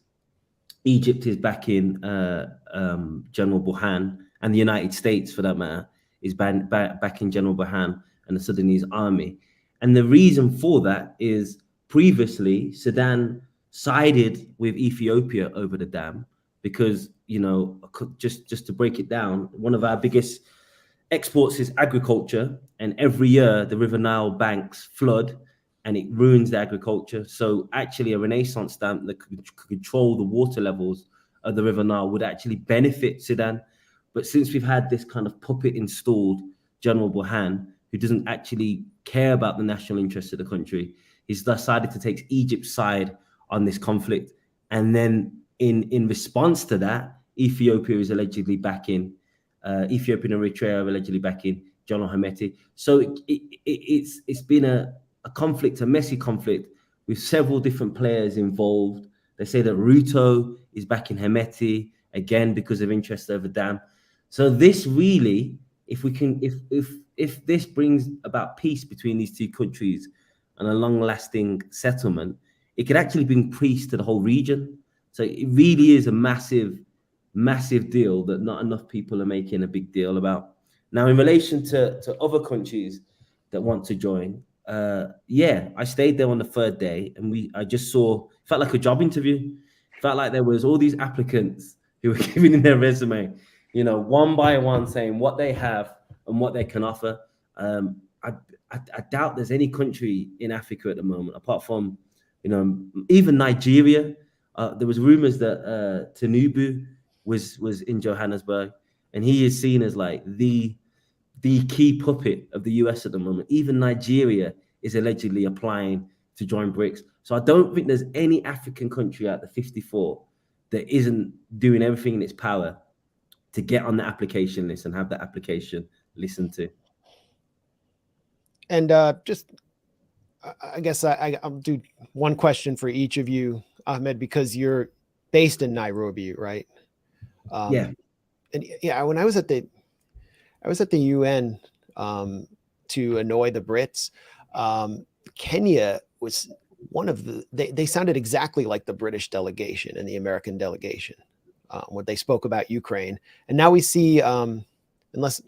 is backing General Burhan, and the United States, for that matter, is backing General Burhan and the Sudanese army. And the reason for that is previously Sudan sided with Ethiopia over the dam because, you know, just to break it down, one of our biggest exports is agriculture, and every year the River Nile banks flood and it ruins the agriculture. So actually a Renaissance dam that could control the water levels of the River Nile would actually benefit Sudan. But since we've had this kind of puppet installed, General Burhan, who doesn't actually care about the national interests of the country, he's decided to take Egypt's side on this conflict. And then in response to that, Ethiopia is allegedly backing, Ethiopia and Eritrea are allegedly backing General Hemeti. So it's been a conflict, a messy conflict with several different players involved. They say that Ruto is backing Hemeti again because of interest over dam. So this really, if this brings about peace between these two countries and a long-lasting settlement, it could actually bring peace to the whole region. So it really is a massive, massive deal that not enough people are making a big deal about. Now, in relation to other countries that want to join, I stayed there on the third day, and I just felt like a job interview. Felt like there was all these applicants who were giving in their resume, you know, one by one, saying what they have and what they can offer. I doubt there's any country in Africa at the moment, apart from, you know, even Nigeria. There was rumors that Tinubu was in Johannesburg, and he is seen as like the key puppet of the US at the moment. Even Nigeria is allegedly applying to join BRICS. So I don't think there's any African country out of the 54 that isn't doing everything in its power to get on the application list and have that application listened to. And just, I guess I'll do one question for each of you, Ahmed, because you're based in Nairobi, right? Yeah. And yeah, when I was at the UN to annoy the Brits, Kenya was one of they sounded exactly like the British delegation and the American delegation when they spoke about Ukraine. And now we see, unless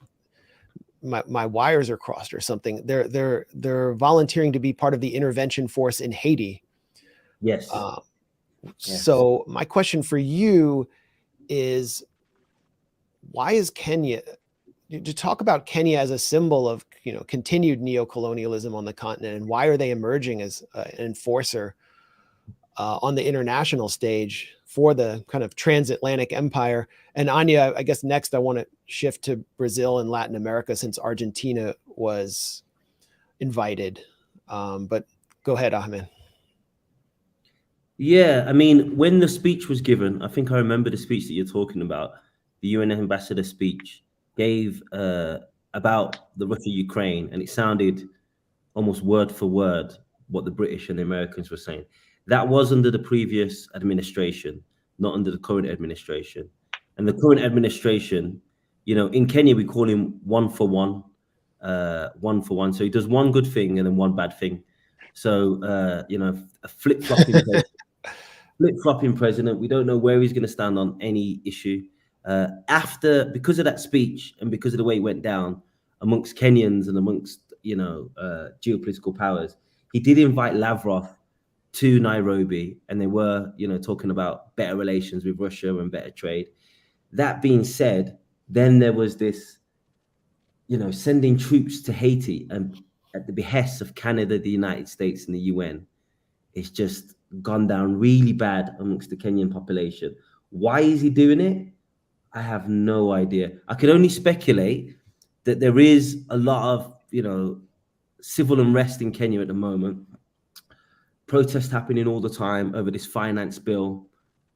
my wires are crossed or something, they're volunteering to be part of the intervention force in Haiti. Yes. Yes. So my question for you is, why is Kenya, to talk about Kenya as a symbol of, you know, continued neocolonialism on the continent, and why are they emerging as an enforcer on the international stage for the kind of transatlantic empire? And Anya, I guess next I want to shift to Brazil and Latin America, since Argentina was invited. But go ahead, Ahmed. Yeah, I mean, when the speech was given, I think I remember the speech that you're talking about. The UN ambassador speech gave about the Russia-Ukraine, and it sounded almost word for word what the British and the Americans were saying. That was under the previous administration, not under the current administration. And the current administration, you know, in Kenya, we call him one for one. So he does one good thing and then one bad thing. So, you know, a flip-flopping president. We don't know where he's going to stand on any issue. Because of that speech and because of the way it went down amongst Kenyans and amongst, you know, geopolitical powers, he did invite Lavrov to Nairobi, and they were, you know, talking about better relations with Russia and better trade. That being said, then there was this sending troops to Haiti and at the behest of Canada, the United States, and the UN, it's just gone down really bad amongst the Kenyan population. Why is he doing it? I have no idea. I could only speculate that there is a lot of, civil unrest in Kenya at the moment. Protests happening all the time over this finance bill.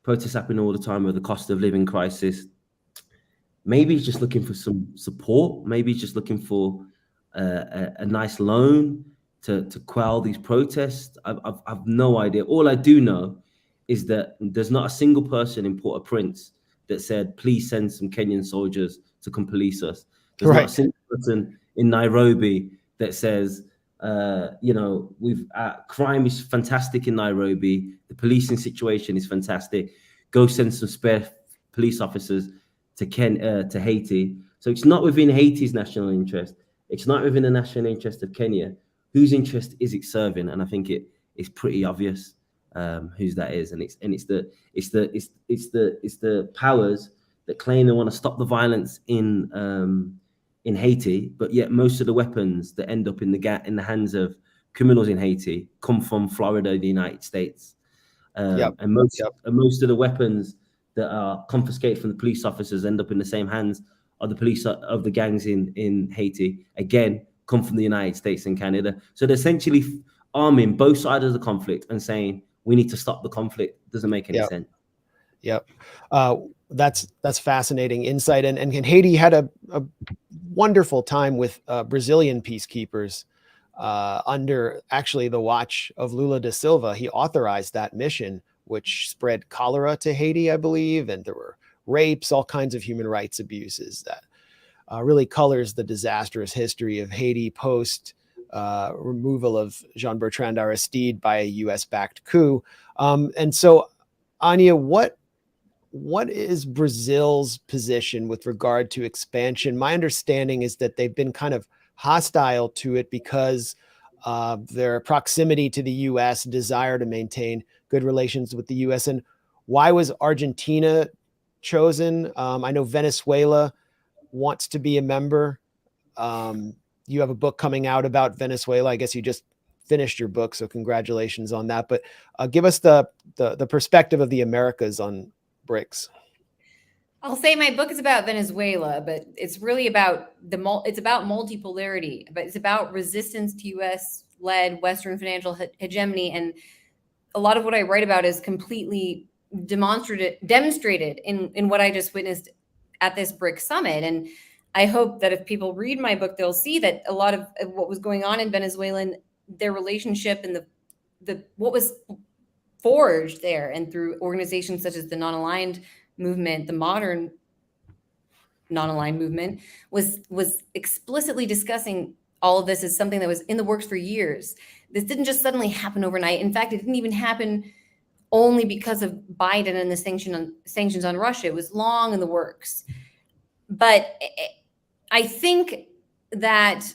Protests happening all the time over the cost of living crisis. Maybe he's just looking for some support. Maybe he's just looking for a nice loan to quell these protests. I've no idea. All I do know is that there's not a single person in Port-au-Prince that said, please send some Kenyan soldiers to come police us. There's not a single person in Nairobi that says, crime is fantastic in Nairobi. The policing situation is fantastic. Go send some spare police officers to Haiti. So it's not within Haiti's national interest. It's not within the national interest of Kenya. Whose interest is it serving? And I think it's pretty obvious whose that is. And it's the powers that claim they want to stop the violence in Haiti, but yet most of the weapons that end up in the hands of criminals in Haiti come from Florida, the United States. And most of the weapons that are confiscated from the police officers end up in the same hands of the police of the gangs in Haiti, again, come from the United States and Canada. So they're essentially arming both sides of the conflict and saying, we need to stop the conflict. Doesn't make any sense. Yep. That's fascinating insight. And Haiti had a wonderful time with Brazilian peacekeepers under actually the watch of Lula da Silva. He authorized that mission, which spread cholera to Haiti, I believe. And there were rapes, all kinds of human rights abuses that really colors the disastrous history of Haiti post removal of Jean-Bertrand Aristide by a US-backed coup. And so, Anya, what is Brazil's position with regard to expansion? My understanding is that they've been kind of hostile to it because of their proximity to the US, desire to maintain good relations with the US. And why was Argentina chosen? I know Venezuela wants to be a member. You have a book coming out about Venezuela. I guess you just finished your book, so congratulations on that. But give us the perspective of the Americas on BRICS. I'll say my book is about Venezuela, but it's really about it's about multipolarity, but it's about resistance to US-led Western financial hegemony. And a lot of what I write about is completely demonstrated in what I just witnessed at this BRICS summit. And I hope that if people read my book, they'll see that a lot of what was going on in Venezuela and their relationship and the what was forged there and through organizations such as the non-aligned movement, the modern non-aligned movement, was explicitly discussing all of this as something that was in the works for years. This didn't just suddenly happen overnight. In fact, it didn't even happen only because of Biden and the sanctions on Russia. It was long in the works. But I think that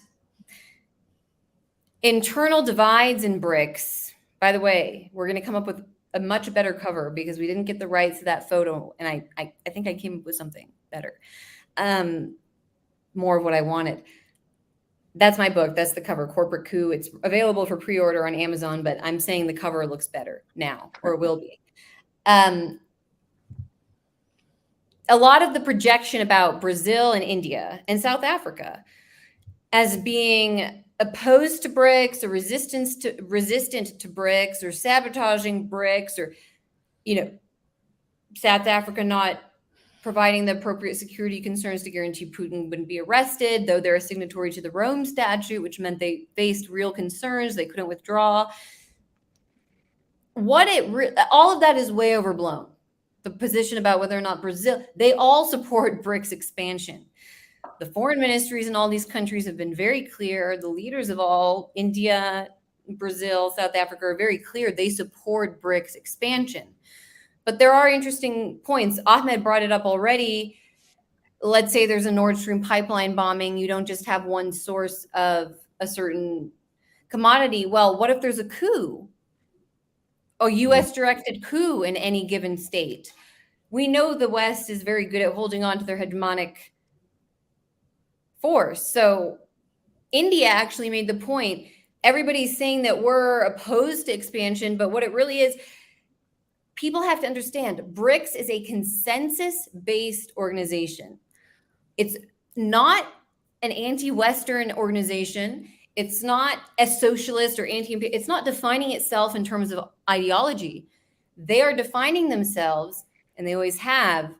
internal divides in BRICS, by the way, we're going to come up with a much better cover because we didn't get the rights to that photo. And I think I came up with something better, more of what I wanted. That's my book. That's the cover, Corporate Coup. It's available for pre-order on Amazon, but I'm saying the cover looks better now, or it will be. A lot of the projection about Brazil and India and South Africa as being opposed to BRICS or resistant to BRICS or sabotaging BRICS, or, South Africa not providing the appropriate security concerns to guarantee Putin wouldn't be arrested, though they're a signatory to the Rome Statute, which meant they faced real concerns. They couldn't withdraw. All of that is way overblown. The position about whether or not Brazil, they all support BRICS expansion. The foreign ministries in all these countries have been very clear. The leaders of all, India, Brazil, South Africa, are very clear. They support BRICS expansion. But there are interesting points. Ahmed brought it up already. Let's say there's a Nord Stream pipeline bombing. You don't just have one source of a certain commodity. Well, what if there's a coup? A US-directed coup in any given state? We know the West is very good at holding on to their hegemonic force. So India actually made the point, everybody's saying that we're opposed to expansion, but what it really is, people have to understand, BRICS is a consensus-based organization. It's not an anti-Western organization. It's not a socialist or it's not defining itself in terms of ideology. They are defining themselves, and they always have,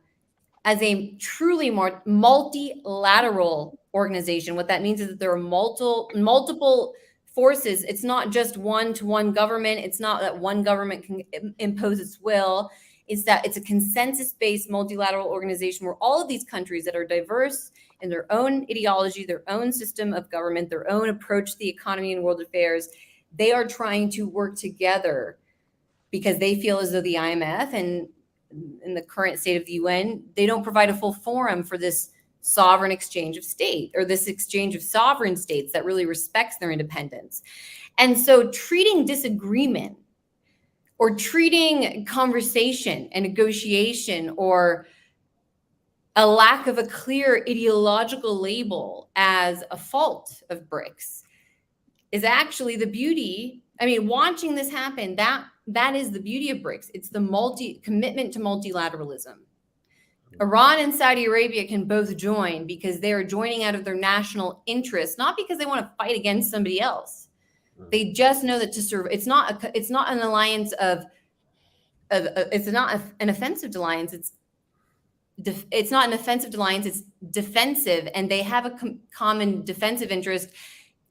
as a truly more multilateral organization. What that means is that there are multiple forces. It's not just one-to-one government. It's not that one government can impose its will. It's that it's a consensus-based multilateral organization where all of these countries that are diverse in their own ideology, their own system of government, their own approach to the economy and world affairs, they are trying to work together because they feel as though the IMF and in the current state of the UN, they don't provide a full forum for this sovereign exchange of state, or this exchange of sovereign states that really respects their independence. And so treating disagreement or treating conversation and negotiation or a lack of a clear ideological label as a fault of BRICS is actually the beauty. I mean, watching this happen, that is the beauty of BRICS. It's the commitment to multilateralism. Iran and Saudi Arabia can both join because they are joining out of their national interest, not because they want to fight against somebody else. They just know that to serve, it's not an alliance it's not an offensive alliance. It's not an offensive alliance. It's defensive, and they have a common defensive interest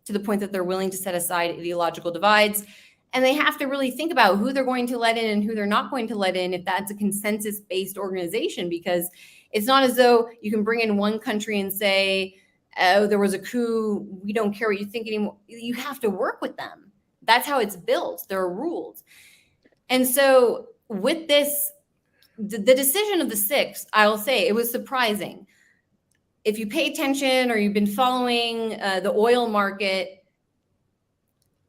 to the point that they're willing to set aside ideological divides. And they have to really think about who they're going to let in and who they're not going to let in if that's a consensus-based organization, because it's not as though you can bring in one country and say, oh, there was a coup, we don't care what you think anymore. You have to work with them. That's how it's built. There are rules. And so with this, the decision of the six, I will say it was surprising. If you pay attention or you've been following the oil market,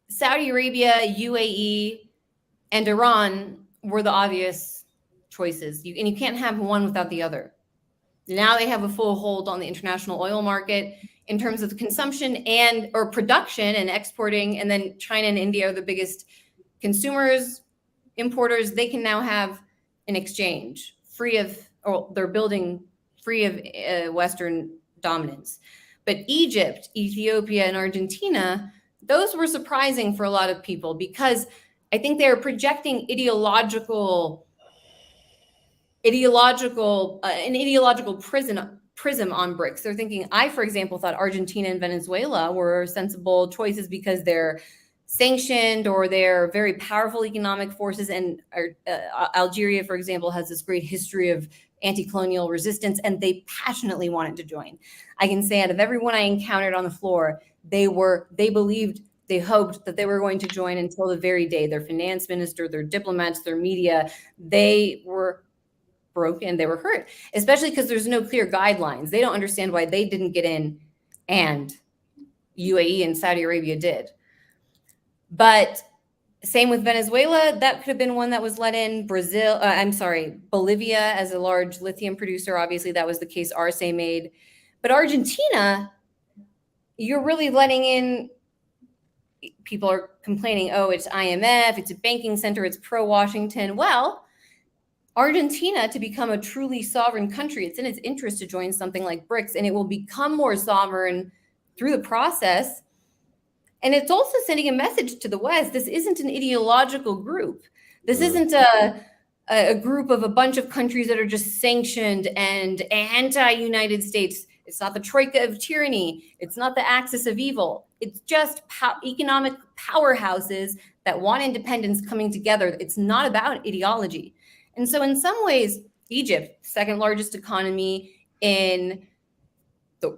Saudi Arabia, UAE, and Iran were the obvious choices. And you can't have one without the other. Now they have a full hold on the international oil market in terms of consumption or production and exporting. And then China and India are the biggest consumers, importers. They can now have an exchange they're building free of Western dominance. But Egypt, Ethiopia, and Argentina, those were surprising for a lot of people because I think they are projecting an ideological prism on BRICS. They're thinking, for example, thought Argentina and Venezuela were sensible choices because they're sanctioned or they're very powerful economic forces. And Algeria, for example, has this great history of anti-colonial resistance, and they passionately wanted to join. I can say out of everyone I encountered on the floor, they believed, they hoped that they were going to join until the very day. Their finance minister, their diplomats, their media, they were broken, they were hurt, especially because there's no clear guidelines. They don't understand why they didn't get in and UAE and Saudi Arabia did. But same with Venezuela, that could have been one that was let in. Bolivia as a large lithium producer, obviously that was the case Arce made. But Argentina, you're really letting in, people are complaining, oh, it's IMF, it's a banking center, it's pro-Washington. Well, Argentina, to become a truly sovereign country, it's in its interest to join something like BRICS, and it will become more sovereign through the process. And it's also sending a message to the West. This isn't an ideological group. This isn't a group of a bunch of countries that are just sanctioned and anti-United States. It's not the troika of tyranny. It's not the axis of evil. It's just economic powerhouses that want independence coming together. It's not about ideology. And so in some ways, Egypt, second largest economy in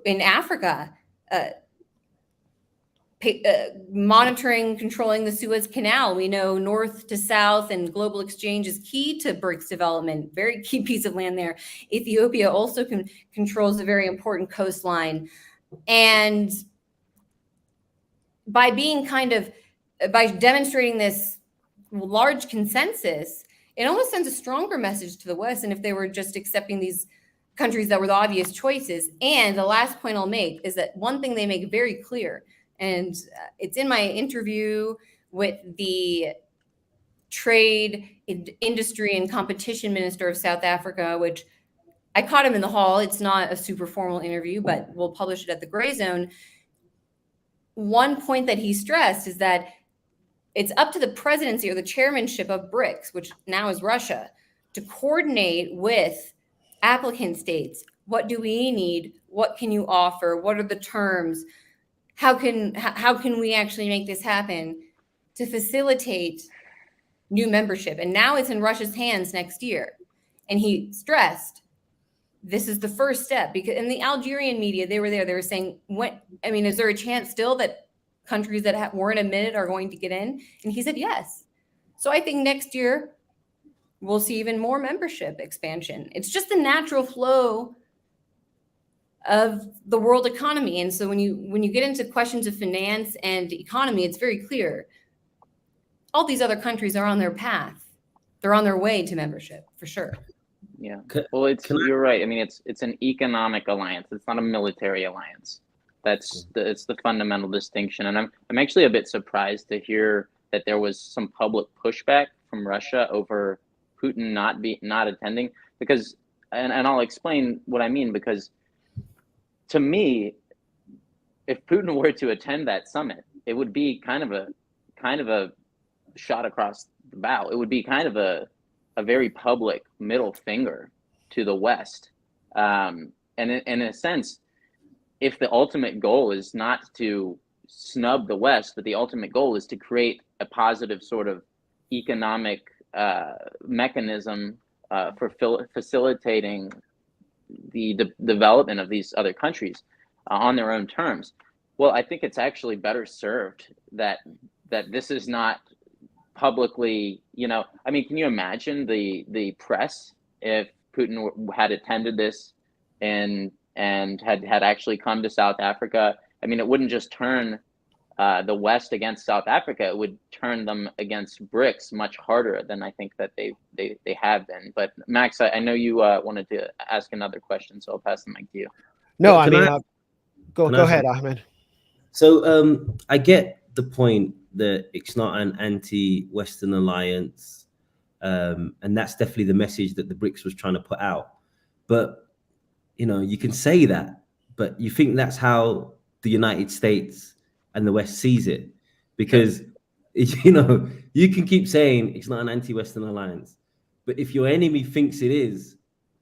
Africa, monitoring, controlling the Suez Canal. We know north to south and global exchange is key to BRICS development, very key piece of land there. Ethiopia also controls a very important coastline. And by demonstrating this large consensus, it almost sends a stronger message to the West than if they were just accepting these countries that were the obvious choices. And the last point I'll make is that one thing they make very clear, and it's in my interview with the Trade, Industry and Competition Minister of South Africa, which I caught him in the hall. It's not a super formal interview, but we'll publish it at the Grayzone. One point that he stressed is that it's up to the presidency or the chairmanship of BRICS, which now is Russia, to coordinate with applicant states. What do we need? What can you offer? What are the terms? How can we actually make this happen to facilitate new membership? And now it's in Russia's hands next year. And he stressed this is the first step, because in the Algerian media, they were saying, is there a chance still that countries that weren't admitted are going to get in? And he said, yes. So I think next year we'll see even more membership expansion. It's just the natural flow of the world economy. And so when you get into questions of finance and economy, it's very clear. All these other countries are on their path. They're on their way to membership for sure. Yeah. Well, you're right. I mean, it's an economic alliance. It's not a military alliance. It's the fundamental distinction. And I'm actually a bit surprised to hear that there was some public pushback from Russia over Putin not attending, because and I'll explain what I mean, because to me, if Putin were to attend that summit, it would be kind of a shot across the bow. It would be kind of a very public middle finger to the West. And in a sense, if the ultimate goal is not to snub the West, but the ultimate goal is to create a positive sort of economic mechanism for facilitating the development of these other countries on their own terms, well, I think it's actually better served that this is not publicly, I mean, can you imagine the press if Putin had attended this and had actually come to South Africa? I mean, it wouldn't just turn the West against South Africa, it would turn them against BRICS much harder than I think that they have been. But Max, I know you wanted to ask another question, so I'll pass the mic to you. No, I mean, go ahead, Ahmed. So I get the point that it's not an anti-Western alliance, and that's definitely the message that the BRICS was trying to put out. But you can say that, but you think that's how the United States and the West sees it, because you can keep saying it's not an anti-Western alliance, but if your enemy thinks it is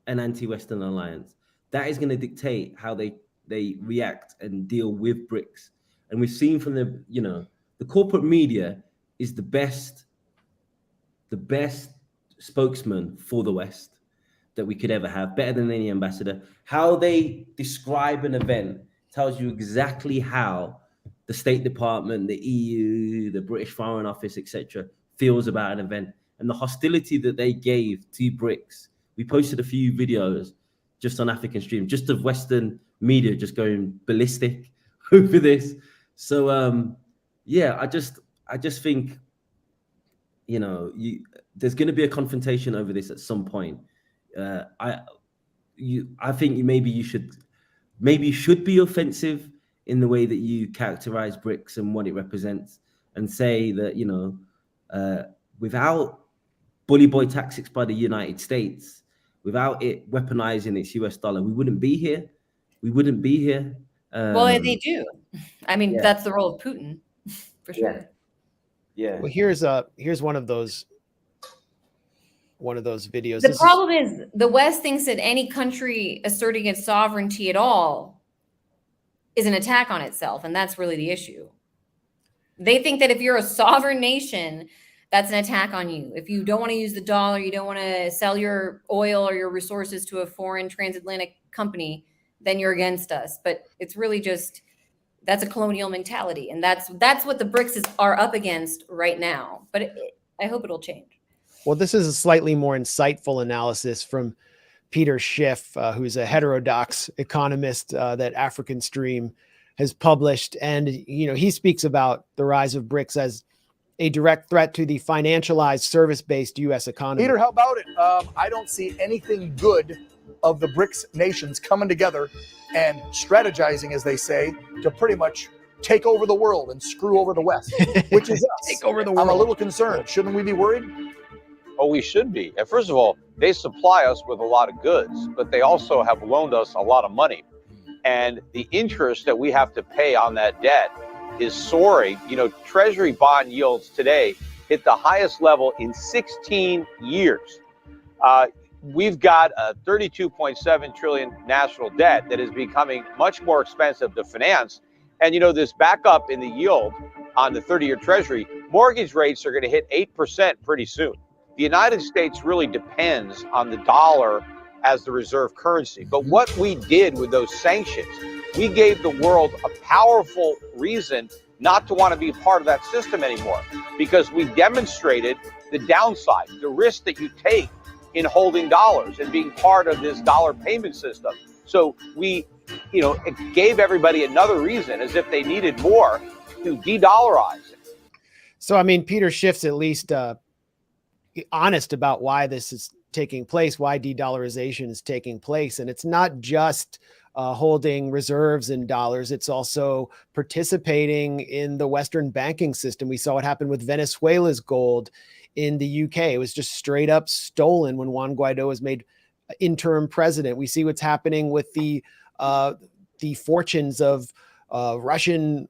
an anti-Western alliance, that is going to dictate how they react and deal with BRICS. And we've seen from the corporate media is the best spokesman for the West that we could ever have, better than any ambassador. How they describe an event tells you exactly how the State Department, the EU, the British Foreign Office, etc., feels about an event. And the hostility that they gave to BRICS, we posted a few videos just on African Stream, just of Western media just going ballistic over this. So I just think there's going to be a confrontation over this at some point. I think maybe you should be offensive in the way that you characterize BRICS and what it represents, and say that without bully boy tactics by the United States, without it weaponizing its US dollar, we wouldn't be here. Well, they do. I mean, that's the role of Putin, for sure. Yeah. Well, here's one of those videos. The problem is the West thinks that any country asserting its sovereignty at all is an attack on itself, and that's really the issue. They think that if you're a sovereign nation, that's an attack on you. If you don't want to use the dollar, you don't want to sell your oil or your resources to a foreign transatlantic company, then you're against us. But it's really just, that's a colonial mentality, and that's what the BRICS are up against right now. But I hope it'll change. Well, this is a slightly more insightful analysis from Peter Schiff, who's a heterodox economist that African Stream has published. And, he speaks about the rise of BRICS as a direct threat to the financialized service-based U.S. economy. Peter, how about it? I don't see anything good of the BRICS nations coming together and strategizing, as they say, to pretty much take over the world and screw over the West, which is us. Take over the I'm world. a little concerned. Shouldn't we be worried? Oh, we should be. And first of all, they supply us with a lot of goods, but they also have loaned us a lot of money. And the interest that we have to pay on that debt is soaring. You know, Treasury bond yields today hit the highest level in 16 years. We've got a 32.7 trillion national debt that is becoming much more expensive to finance. And, you know, this backup in the yield on the 30-year Treasury, mortgage rates are going to hit 8% pretty soon. The United States really depends on the dollar as the reserve currency. But what we did with those sanctions, we gave the world a powerful reason not to want to be part of that system anymore, because we demonstrated the downside, the risk that you take in holding dollars and being part of this dollar payment system. So we, you know, it gave everybody another reason, as if they needed more, to de-dollarize it. So, I mean, Peter Schiff's at least honest about why this is taking place, why de-dollarization is taking place. And it's not just holding reserves in dollars. It's also participating in the Western banking system. We saw what happened with Venezuela's gold in the UK. It was just straight up stolen when Juan Guaido was made interim president. We see what's happening with the fortunes of Russia's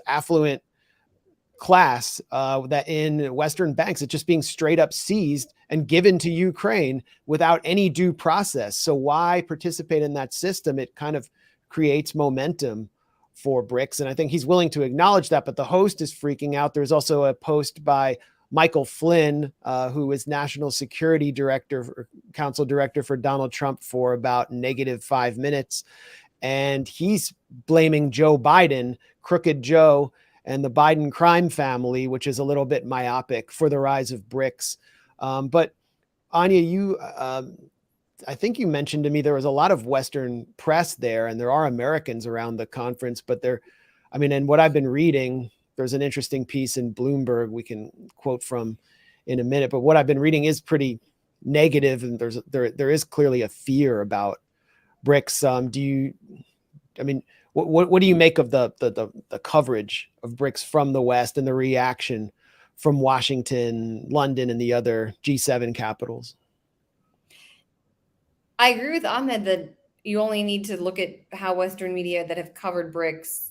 affluent class that in Western banks, it's just being straight up seized and given to Ukraine without any due process. So why participate in that system? It kind of creates momentum for BRICS. And I think he's willing to acknowledge that, but the host is freaking out. There's also a post by Michael Flynn, who is National Security Director, or Council Director for Donald Trump for about -5 minutes. And he's blaming Joe Biden, Crooked Joe, and the Biden crime family, which is a little bit myopic, for the rise of BRICS. But Anya, you, I think you mentioned to me there was a lot of Western press there, and there are Americans around the conference, but and what I've been reading, there's an interesting piece in Bloomberg we can quote from in a minute, but what I've been reading is pretty negative, and there is clearly a fear about BRICS. What do you make of the coverage of BRICS from the West and the reaction from Washington, London, and the other G7 capitals? I agree with Ahmed that you only need to look at how Western media that have covered BRICS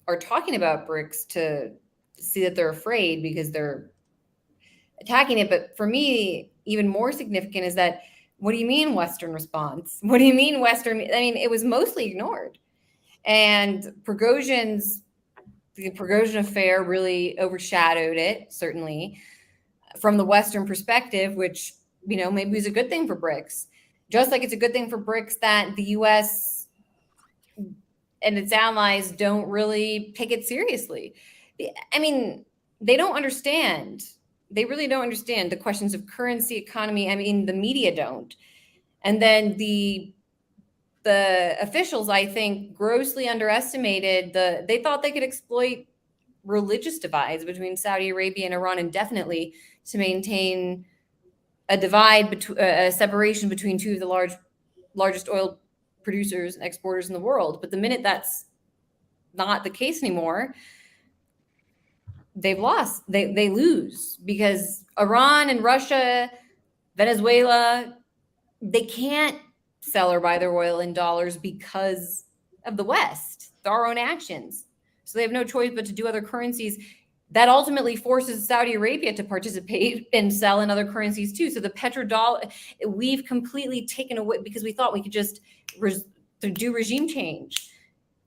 are talking about BRICS to see that they're afraid because they're attacking it. But for me, even more significant is that, what do you mean Western response? What do you mean Western? I mean, it was mostly ignored. And the Prigozhin affair really overshadowed it, certainly, from the Western perspective, which, maybe is a good thing for BRICS. Just like it's a good thing for BRICS that the U.S. and its allies don't really take it seriously. I mean, they don't understand. They really don't understand the questions of currency, economy. I mean, the media don't. And then the officials, I think, grossly underestimated they thought they could exploit religious divides between Saudi Arabia and Iran indefinitely to maintain a separation between two of the largest oil producers and exporters in the world. But the minute that's not the case anymore, they've lost. They lose, because Iran and Russia, Venezuela, they can't sell or buy their oil in dollars because of the West, our own actions. So they have no choice but to do other currencies. That ultimately forces Saudi Arabia to participate and sell in other currencies too. So the petrodollar, we've completely taken away, because we thought we could just do regime change.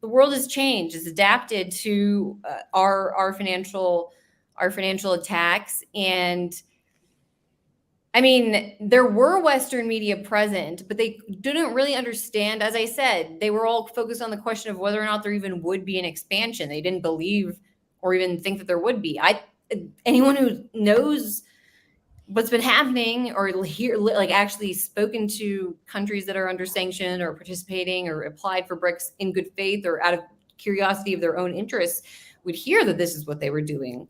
The world has changed. It's adapted to our financial attacks. And I mean, there were Western media present, but they didn't really understand. As I said, they were all focused on the question of whether or not there even would be an expansion. They didn't believe or even think that there would be. Anyone who knows what's been happening, or actually spoken to countries that are under sanction or participating or applied for BRICS in good faith or out of curiosity of their own interests, would hear that this is what they were doing.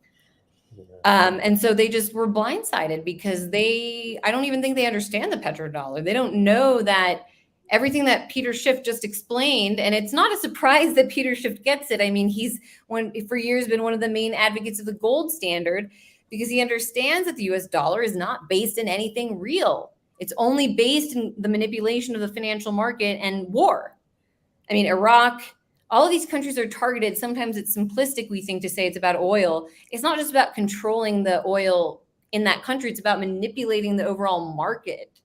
And so they just were blindsided because I don't even think they understand the petrodollar. They don't know that everything that Peter Schiff just explained, and it's not a surprise that Peter Schiff gets it. I mean, he's for years been one of the main advocates of the gold standard because he understands that the US dollar is not based in anything real. It's only based in the manipulation of the financial market and war. I mean, Iraq, all of these countries are targeted. Sometimes it's simplistic, we think, to say it's about oil. It's not just about controlling the oil in that country. It's about manipulating the overall market.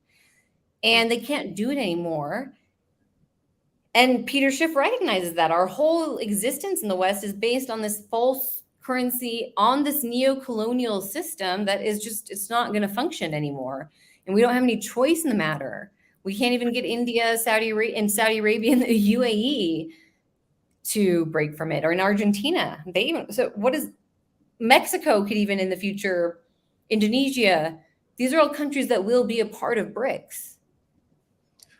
And they can't do it anymore. And Peter Schiff recognizes that our whole existence in the West is based on this false currency, on this neo-colonial system that is just, it's not going to function anymore. And we don't have any choice in the matter. We can't even get India, Saudi Arabia, and the UAE to break from it, or in Argentina. So what is Mexico could even in the future, Indonesia, these are all countries that will be a part of BRICS.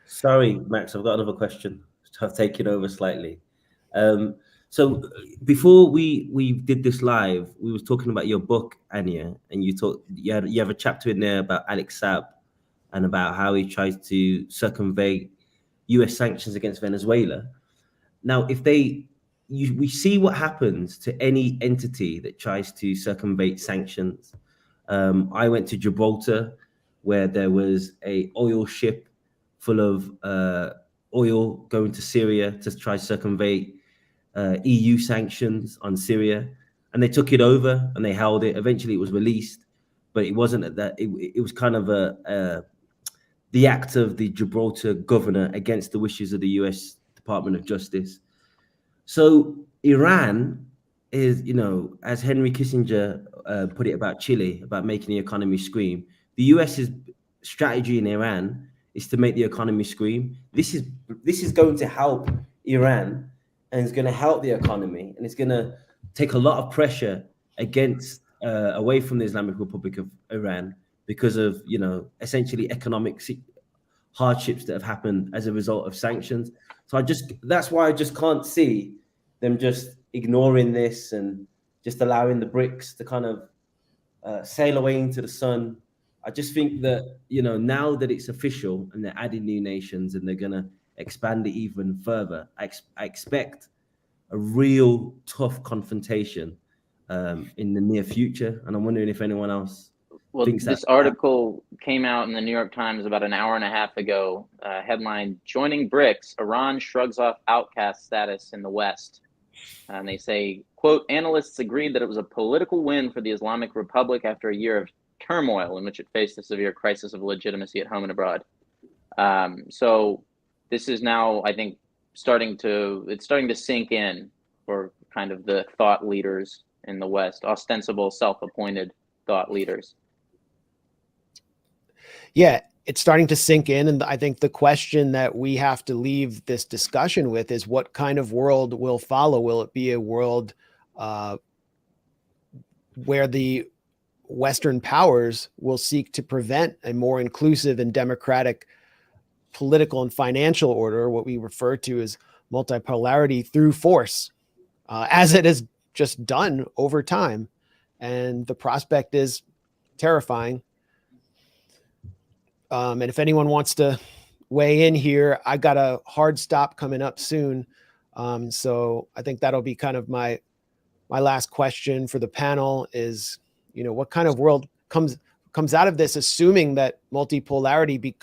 Sorry, Max, I've got another question. I've taken over slightly. So before we did this live, we was talking about your book, Anya, and you have a chapter in there about Alex Saab and about how he tries to circumvent US sanctions against Venezuela. Now, we see what happens to any entity that tries to circumvent sanctions. I went to Gibraltar, where there was a oil ship full of oil going to Syria to try to circumvent EU sanctions on Syria, and they took it over and they held it. Eventually, it was released, but it wasn't that. It was kind of the act of the Gibraltar governor against the wishes of the U.S. Department of Justice. So Iran is, as Henry Kissinger put it about Chile, about making the economy scream. The US's strategy in Iran is to make the economy scream. This is going to help Iran, and it's going to help the economy, and it's going to take a lot of pressure away from the Islamic Republic of Iran because of essentially economic hardships that have happened as a result of sanctions. So that's why I just can't see them just ignoring this and just allowing the BRICS to kind of sail away into the sun. I just think that, now that it's official and they're adding new nations and they're going to expand it even further, I expect a real tough confrontation in the near future. And I'm wondering if anyone else thinks that. This article came out in the New York Times about an hour and a half ago. Headline, "Joining BRICS, Iran shrugs off outcast status in the West." And they say, quote, "Analysts agreed that it was a political win for the Islamic Republic after a year of turmoil in which it faced a severe crisis of legitimacy at home and abroad." So this is now, I think, starting to sink in for kind of the thought leaders in the West, ostensible self-appointed thought leaders. Yeah, it's starting to sink in. And I think the question that we have to leave this discussion with is what kind of world will follow? Will it be a world where the Western powers will seek to prevent a more inclusive and democratic political and financial order, what we refer to as multipolarity through force, as it has just done over time? And the prospect is terrifying. And if anyone wants to weigh in here, I got a hard stop coming up soon. So I think that'll be kind of my last question for the panel is, what kind of world comes out of this, assuming that multipolarity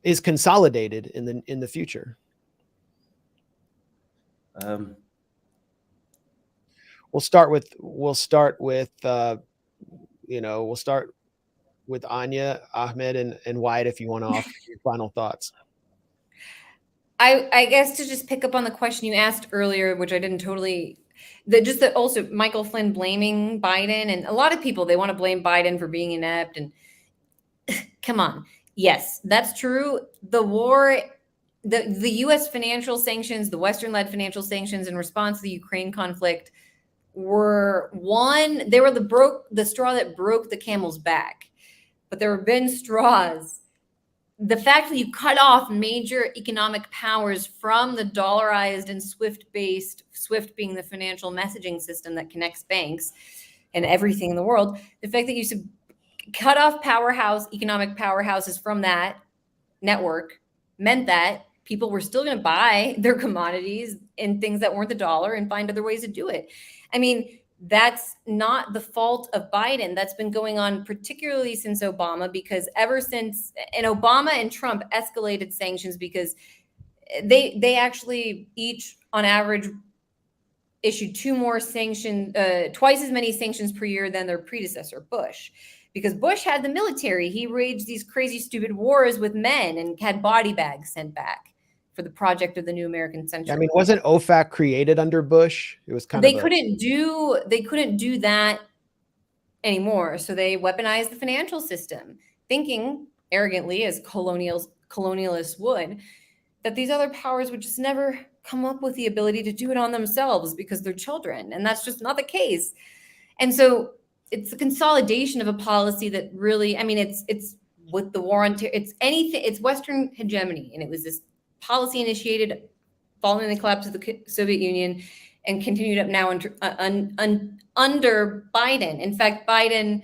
is consolidated in the future? We'll start with Anya, Ahmed, and Wyatt, if you want to offer your final thoughts. I guess to just pick up on the question you asked earlier, which I didn't totally, also Michael Flynn blaming Biden, and a lot of people, they want to blame Biden for being inept, and come on. Yes, that's true. The war, the US financial sanctions, the Western-led financial sanctions in response to the Ukraine conflict were the straw that broke the camel's back. But there have been straws. The fact that you cut off major economic powers from the dollarized and SWIFT being the financial messaging system that connects banks, and everything in the world. The fact that you cut off economic powerhouses from that network meant that people were still going to buy their commodities in things that weren't the dollar and find other ways to do it. I mean, that's not the fault of Biden. That's been going on particularly since Obama, because ever since, and Obama and Trump escalated sanctions because they actually each on average issued twice as many sanctions per year than their predecessor, Bush. Because Bush had the military. He waged these crazy, stupid wars with men and had body bags sent back for the project of the new American century. I mean, wasn't OFAC created under Bush? It was kind of couldn't do that anymore. So they weaponized the financial system, thinking arrogantly, as colonialists would, that these other powers would just never come up with the ability to do it on themselves because they're children. And that's just not the case. And so it's the consolidation of a policy that really, I mean, it's with the war on terror, it's Western hegemony. And it was this policy initiated following the collapse of the Soviet Union and continued up now under Biden. In fact, Biden,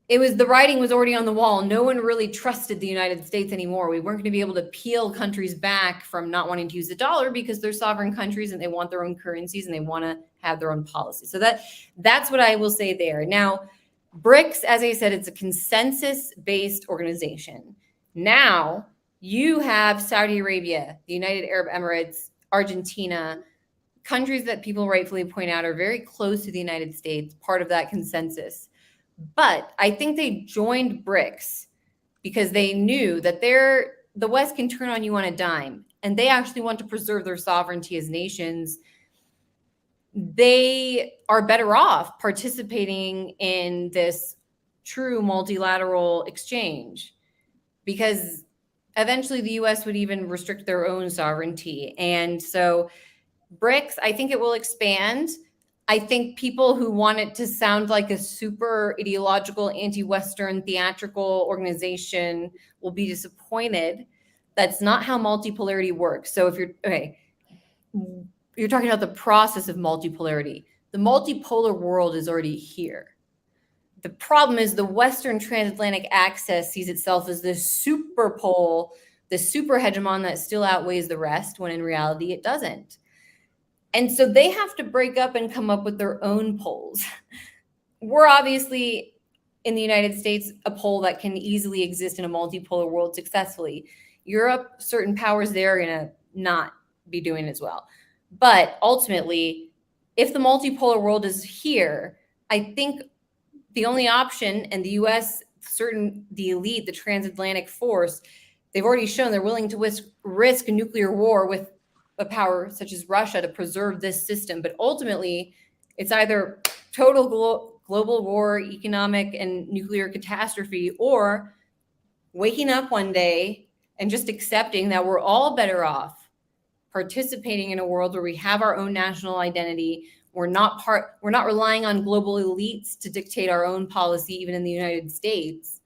the writing was already on the wall. No one really trusted the United States anymore. We weren't going to be able to peel countries back from not wanting to use the dollar because they're sovereign countries and they want their own currencies and they want to have their own policy. So that's what I will say there. Now, BRICS, as I said, it's a consensus-based organization. Now, you have Saudi Arabia, the United Arab Emirates, Argentina, countries that people rightfully point out are very close to the United States, part of that consensus. But I think they joined BRICS because they knew that the West can turn on you on a dime, and they actually want to preserve their sovereignty as nations. They are better off participating in this true multilateral exchange because eventually the US would even restrict their own sovereignty. And so BRICS, I think it will expand. I think people who want it to sound like a super ideological, anti-Western, theatrical organization will be disappointed. That's not how multipolarity works. So if you're talking about the process of multipolarity, the multipolar world is already here. The problem is the Western transatlantic axis sees itself as this super pole, this super hegemon that still outweighs the rest, when in reality it doesn't. And so they have to break up and come up with their own poles. We're obviously, in the United States, a pole that can easily exist in a multipolar world successfully. Europe, certain powers there are going to not be doing as well. But ultimately, if the multipolar world is here, I think the only option, and the US, the elite, the transatlantic force, they've already shown they're willing to risk a nuclear war with a power such as Russia to preserve this system. But ultimately, it's either total global war, economic and nuclear catastrophe, or waking up one day and just accepting that we're all better off participating in a world where we have our own national identity. We're not relying on global elites to dictate our own policy, even in the United States.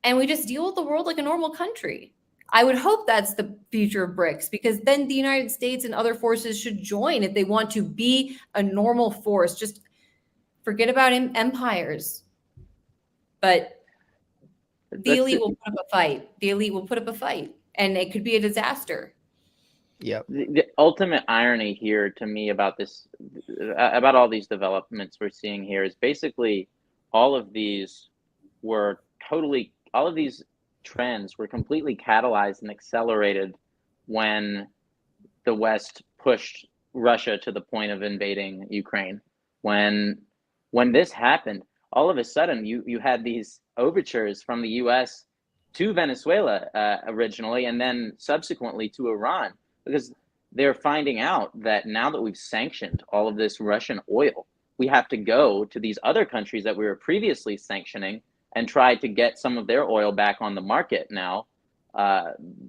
And we just deal with the world like a normal country. I would hope that's the future of BRICS, because then the United States and other forces should join if they want to be a normal force. Just forget about empires. But the elite will put up a fight. The elite will put up a fight, and it could be a disaster. Yep. The ultimate irony here to me about all these developments we're seeing here is basically all of these trends were completely catalyzed and accelerated when the West pushed Russia to the point of invading Ukraine. When this happened, all of a sudden you had these overtures from the US to Venezuela originally, and then subsequently to Iran, because they're finding out that now that we've sanctioned all of this Russian oil, we have to go to these other countries that we were previously sanctioning and try to get some of their oil back on the market now,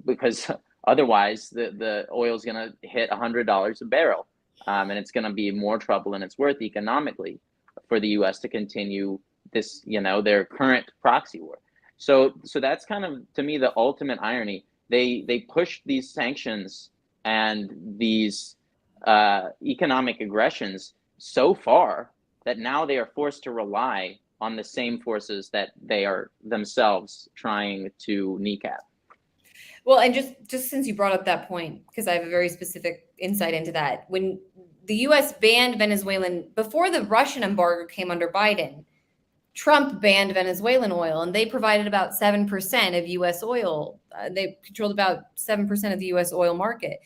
because otherwise the oil is going to hit $100 a barrel, and it's going to be more trouble than it's worth economically for the U.S. to continue this, their current proxy war. So that's kind of, to me, the ultimate irony. They pushed these sanctions and these economic aggressions so far that now they are forced to rely on the same forces that they are themselves trying to kneecap. Well, and just since you brought up that point, because I have a very specific insight into that, when the U.S. banned Venezuelan, before the Russian embargo came under Biden, Trump banned Venezuelan oil, and they provided about 7% of U.S. oil. They controlled about 7% of the U.S. oil market.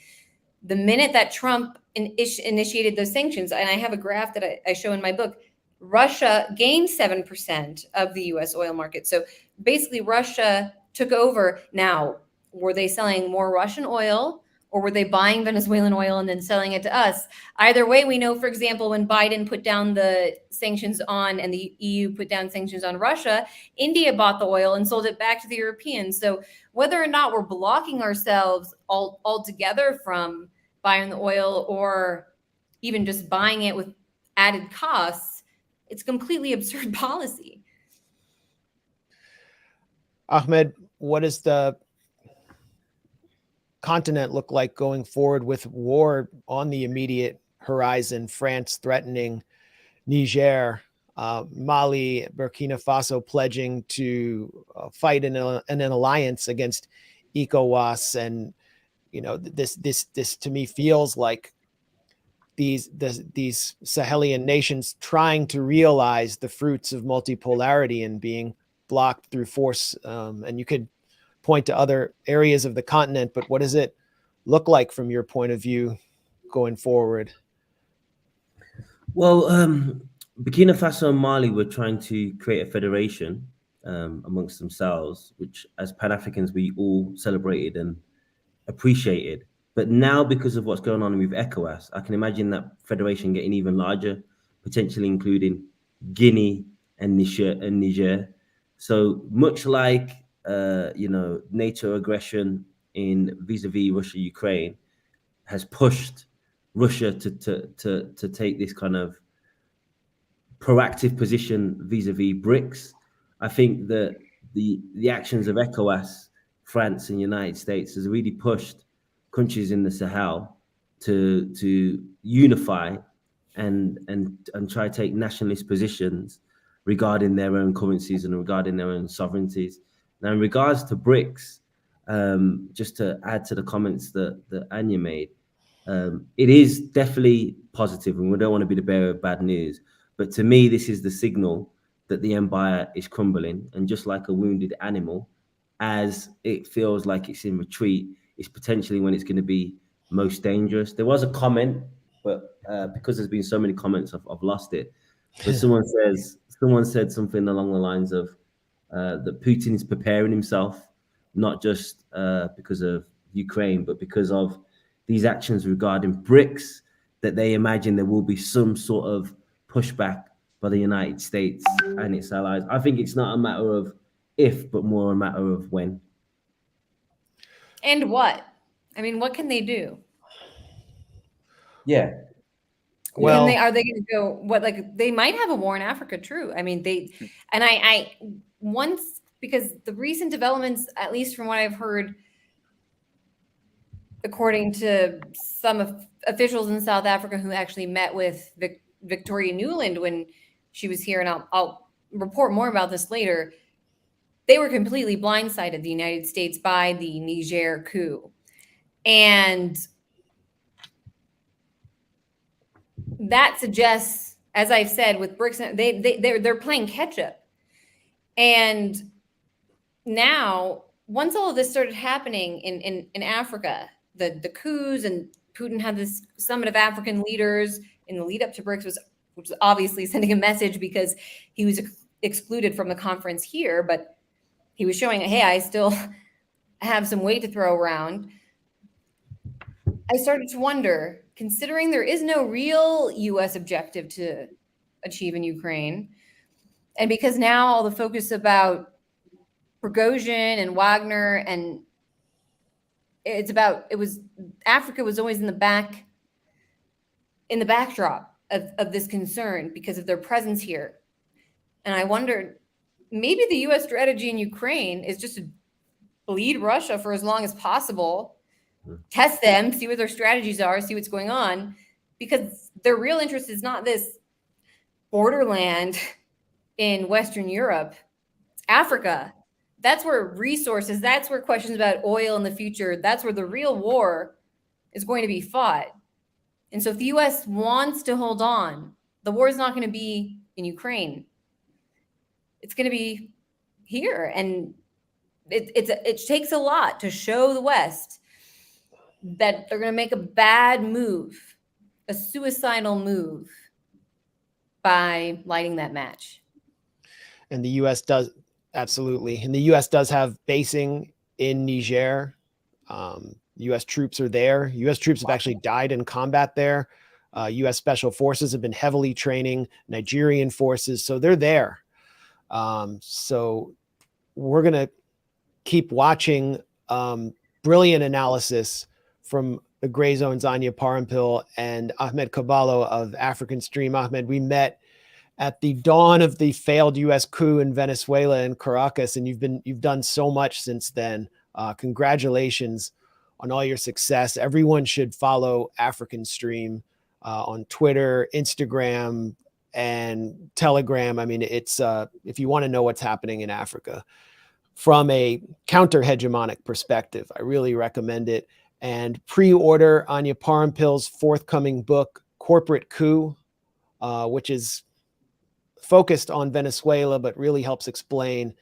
The minute that Trump initiated those sanctions, and I have a graph that I show in my book, Russia gained 7% of the U.S. oil market. So basically, Russia took over. Now, were they selling more Russian oil, or were they buying Venezuelan oil and then selling it to us? Either way, we know, for example, when Biden put down the sanctions on, and the EU put down sanctions on Russia, India bought the oil and sold it back to the Europeans. So whether or not we're blocking ourselves altogether from buying the oil, or even just buying it with added costs, it's completely absurd policy. Ahmed, what does the continent look like going forward with war on the immediate horizon? France threatening Niger, Mali, Burkina Faso pledging to fight in an alliance against ECOWAS, and this to me feels like these Sahelian nations trying to realize the fruits of multipolarity and being blocked through force. And you could point to other areas of the continent, but what does it look like from your point of view going forward? Well, Burkina Faso and Mali were trying to create a federation amongst themselves, which as Pan-Africans we all celebrated and appreciated. But now, because of what's going on with ECOWAS, I can imagine that federation getting even larger, potentially including Guinea and Niger. So much like NATO aggression in vis-a-vis Russia-Ukraine has pushed Russia to take this kind of proactive position vis-a-vis BRICS. I think that the actions of ECOWAS, France and United States has really pushed countries in the Sahel to unify and try to take nationalist positions regarding their own currencies and regarding their own sovereignties. Now, in regards to BRICS, just to add to the comments that Anya made, it is definitely positive, and we don't want to be the bearer of bad news. But to me, this is the signal that the empire is crumbling, and just like a wounded animal, as it feels like it's in retreat, it's potentially when it's going to be most dangerous. There was a comment, but because there's been so many comments, I've lost it. But someone said something along the lines of that Putin is preparing himself, not just because of Ukraine, but because of these actions regarding BRICS, that they imagine there will be some sort of pushback by the United States and its allies. I think it's not a matter of if, but more a matter of when. And what? I mean, what can they do? Yeah. Well, are they going to go? What, like, they might have a war in Africa? True. I mean, I once, because the recent developments, at least from what I've heard, according to some officials in South Africa who actually met with Victoria Nuland when she was here, and I'll report more about this later, they were completely blindsided, the United States, by the Niger coup. And that suggests, as I've said, with BRICS, they're playing catch up. And now, once all of this started happening in Africa, the coups, and Putin had this summit of African leaders in the lead up to BRICS, which was obviously sending a message because he was excluded from the conference here, but he was showing, hey, I still have some weight to throw around. I started to wonder, considering there is no real U.S. objective to achieve in Ukraine, and because now all the focus about Prigozhin and Wagner, and Africa was always in the backdrop of this concern because of their presence here. And I wondered, maybe the U.S. strategy in Ukraine is just to bleed Russia for as long as possible, test them, see what their strategies are, see what's going on, because their real interest is not this borderland in Western Europe. It's Africa. That's where resources, that's where questions about oil in the future, that's where the real war is going to be fought. And so if the US wants to hold on, the war is not going to be in Ukraine. It's going to be here. And it takes a lot to show the West that they're going to make a bad move, a suicidal move, by lighting that match. And the U.S. does, absolutely. And the U.S. does have basing in Niger. U.S. troops are there. U.S. troops have actually died in combat there. U.S. Special Forces have been heavily training Nigerian forces, so they're there. So we're going to keep watching brilliant analysis from the Grayzone's Anya Parampil and Ahmed Kaballo of African Stream. Ahmed, we met at the dawn of the failed U.S. coup in Venezuela in Caracas, and you've done so much since then. Congratulations on all your success. Everyone should follow African Stream on Twitter, Instagram, and Telegram. I mean, it's if you want to know what's happening in Africa from a counter-hegemonic perspective, I really recommend it. And pre-order Anya Parampil's forthcoming book, Corporate Coup, which is focused on Venezuela, but really helps explain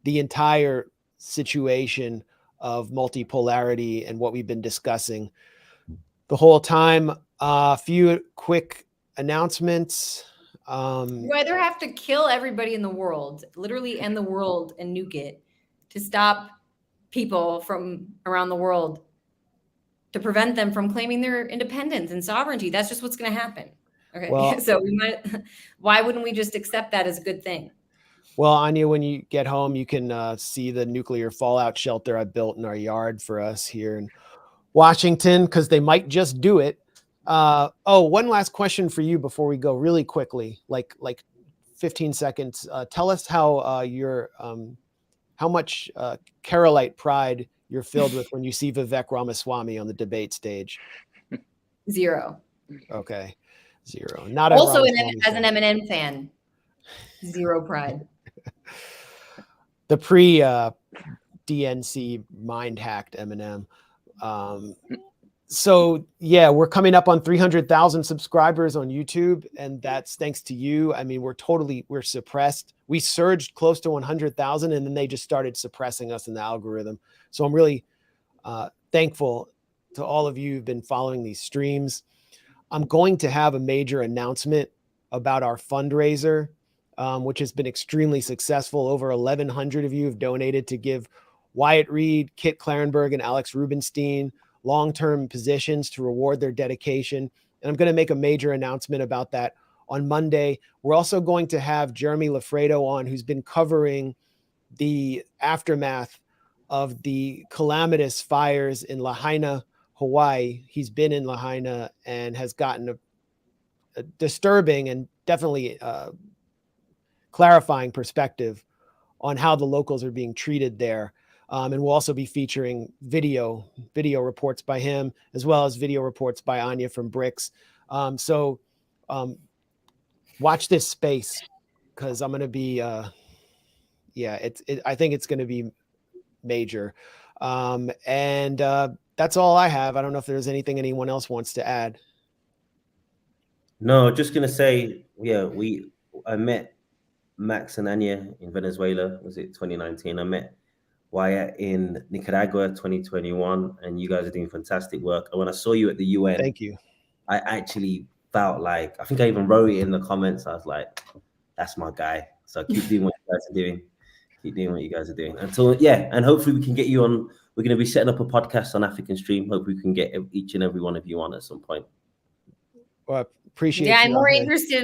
the entire situation of multipolarity and what we've been discussing the whole time. A few quick announcements. You either have to kill everybody in the world, literally end the world and nuke it, to stop people from around the world, to prevent them from claiming their independence and sovereignty. That's just what's going to happen. Okay. Well, so why wouldn't we just accept that as a good thing? Well, Anya, when you get home, you can see the nuclear fallout shelter I built in our yard for us here in Washington, because they might just do it. One last question for you before we go really quickly, like 15 seconds. Tell us how how much Keralite pride you're filled with when you see Vivek Ramaswamy on the debate stage. 0. Okay. 0. Not also as an Eminem fan. 0 pride. The pre-DNC mind-hacked Eminem. So yeah, we're coming up on 300,000 subscribers on YouTube, and that's thanks to you. I mean, we're suppressed. We surged close to 100,000, and then they just started suppressing us in the algorithm. So I'm really thankful to all of you who've been following these streams. I'm going to have a major announcement about our fundraiser, which has been extremely successful. Over 1,100 of you have donated to give Wyatt Reed, Kit Clarenberg, and Alex Rubenstein long-term positions to reward their dedication. And I'm going to make a major announcement about that on Monday. We're also going to have Jeremy Lafredo on, who's been covering the aftermath of the calamitous fires in Lahaina, Hawaii. He's been in Lahaina and has gotten a disturbing and definitely clarifying perspective on how the locals are being treated there. And we'll also be featuring video reports by him, as well as video reports by Anya from BRICS. So watch this space, because I'm going to be, I think it's going to be major. And that's all I have. I don't know if there's anything anyone else wants to add. No, just going to say, yeah, I met Max and Anya in Venezuela. Was it 2019? I met Wyatt in Nicaragua 2021, and you guys are doing fantastic work. And when I saw you at the UN, thank you. I actually felt like, I think I even wrote it in the comments. I was like, that's my guy. So keep doing what you guys are doing. Keep doing what you guys are doing. And hopefully we can get you on. We're going to be setting up a podcast on African Stream. Hope we can get each and every one of you on at some point. Well, I appreciate. Yeah, I'm more interested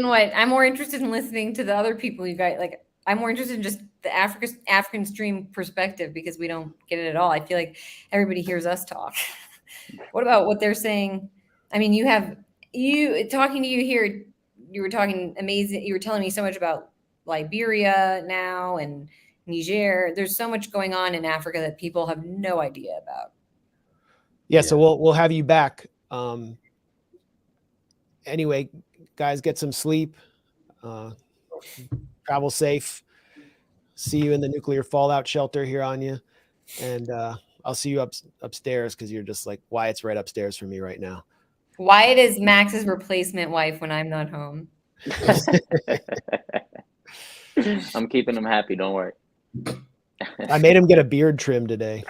in listening to the other people you guys like. I'm more interested in just the African Stream perspective, because we don't get it at all. I feel like everybody hears us talk. What about what they're saying? I mean, talking to you here, you were talking amazing. You were telling me so much about Liberia now and Niger. There's so much going on in Africa that people have no idea about. Yeah. So we'll have you back anyway, guys, get some sleep. Travel safe. See you in the nuclear fallout shelter here, Anya. And I'll see you upstairs because you're just like Wyatt's right upstairs from me right now. Wyatt is Max's replacement wife when I'm not home. I'm keeping him happy. Don't worry. I made him get a beard trim today.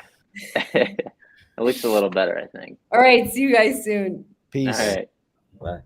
It looks a little better, I think. All right. See you guys soon. Peace. All right. Bye.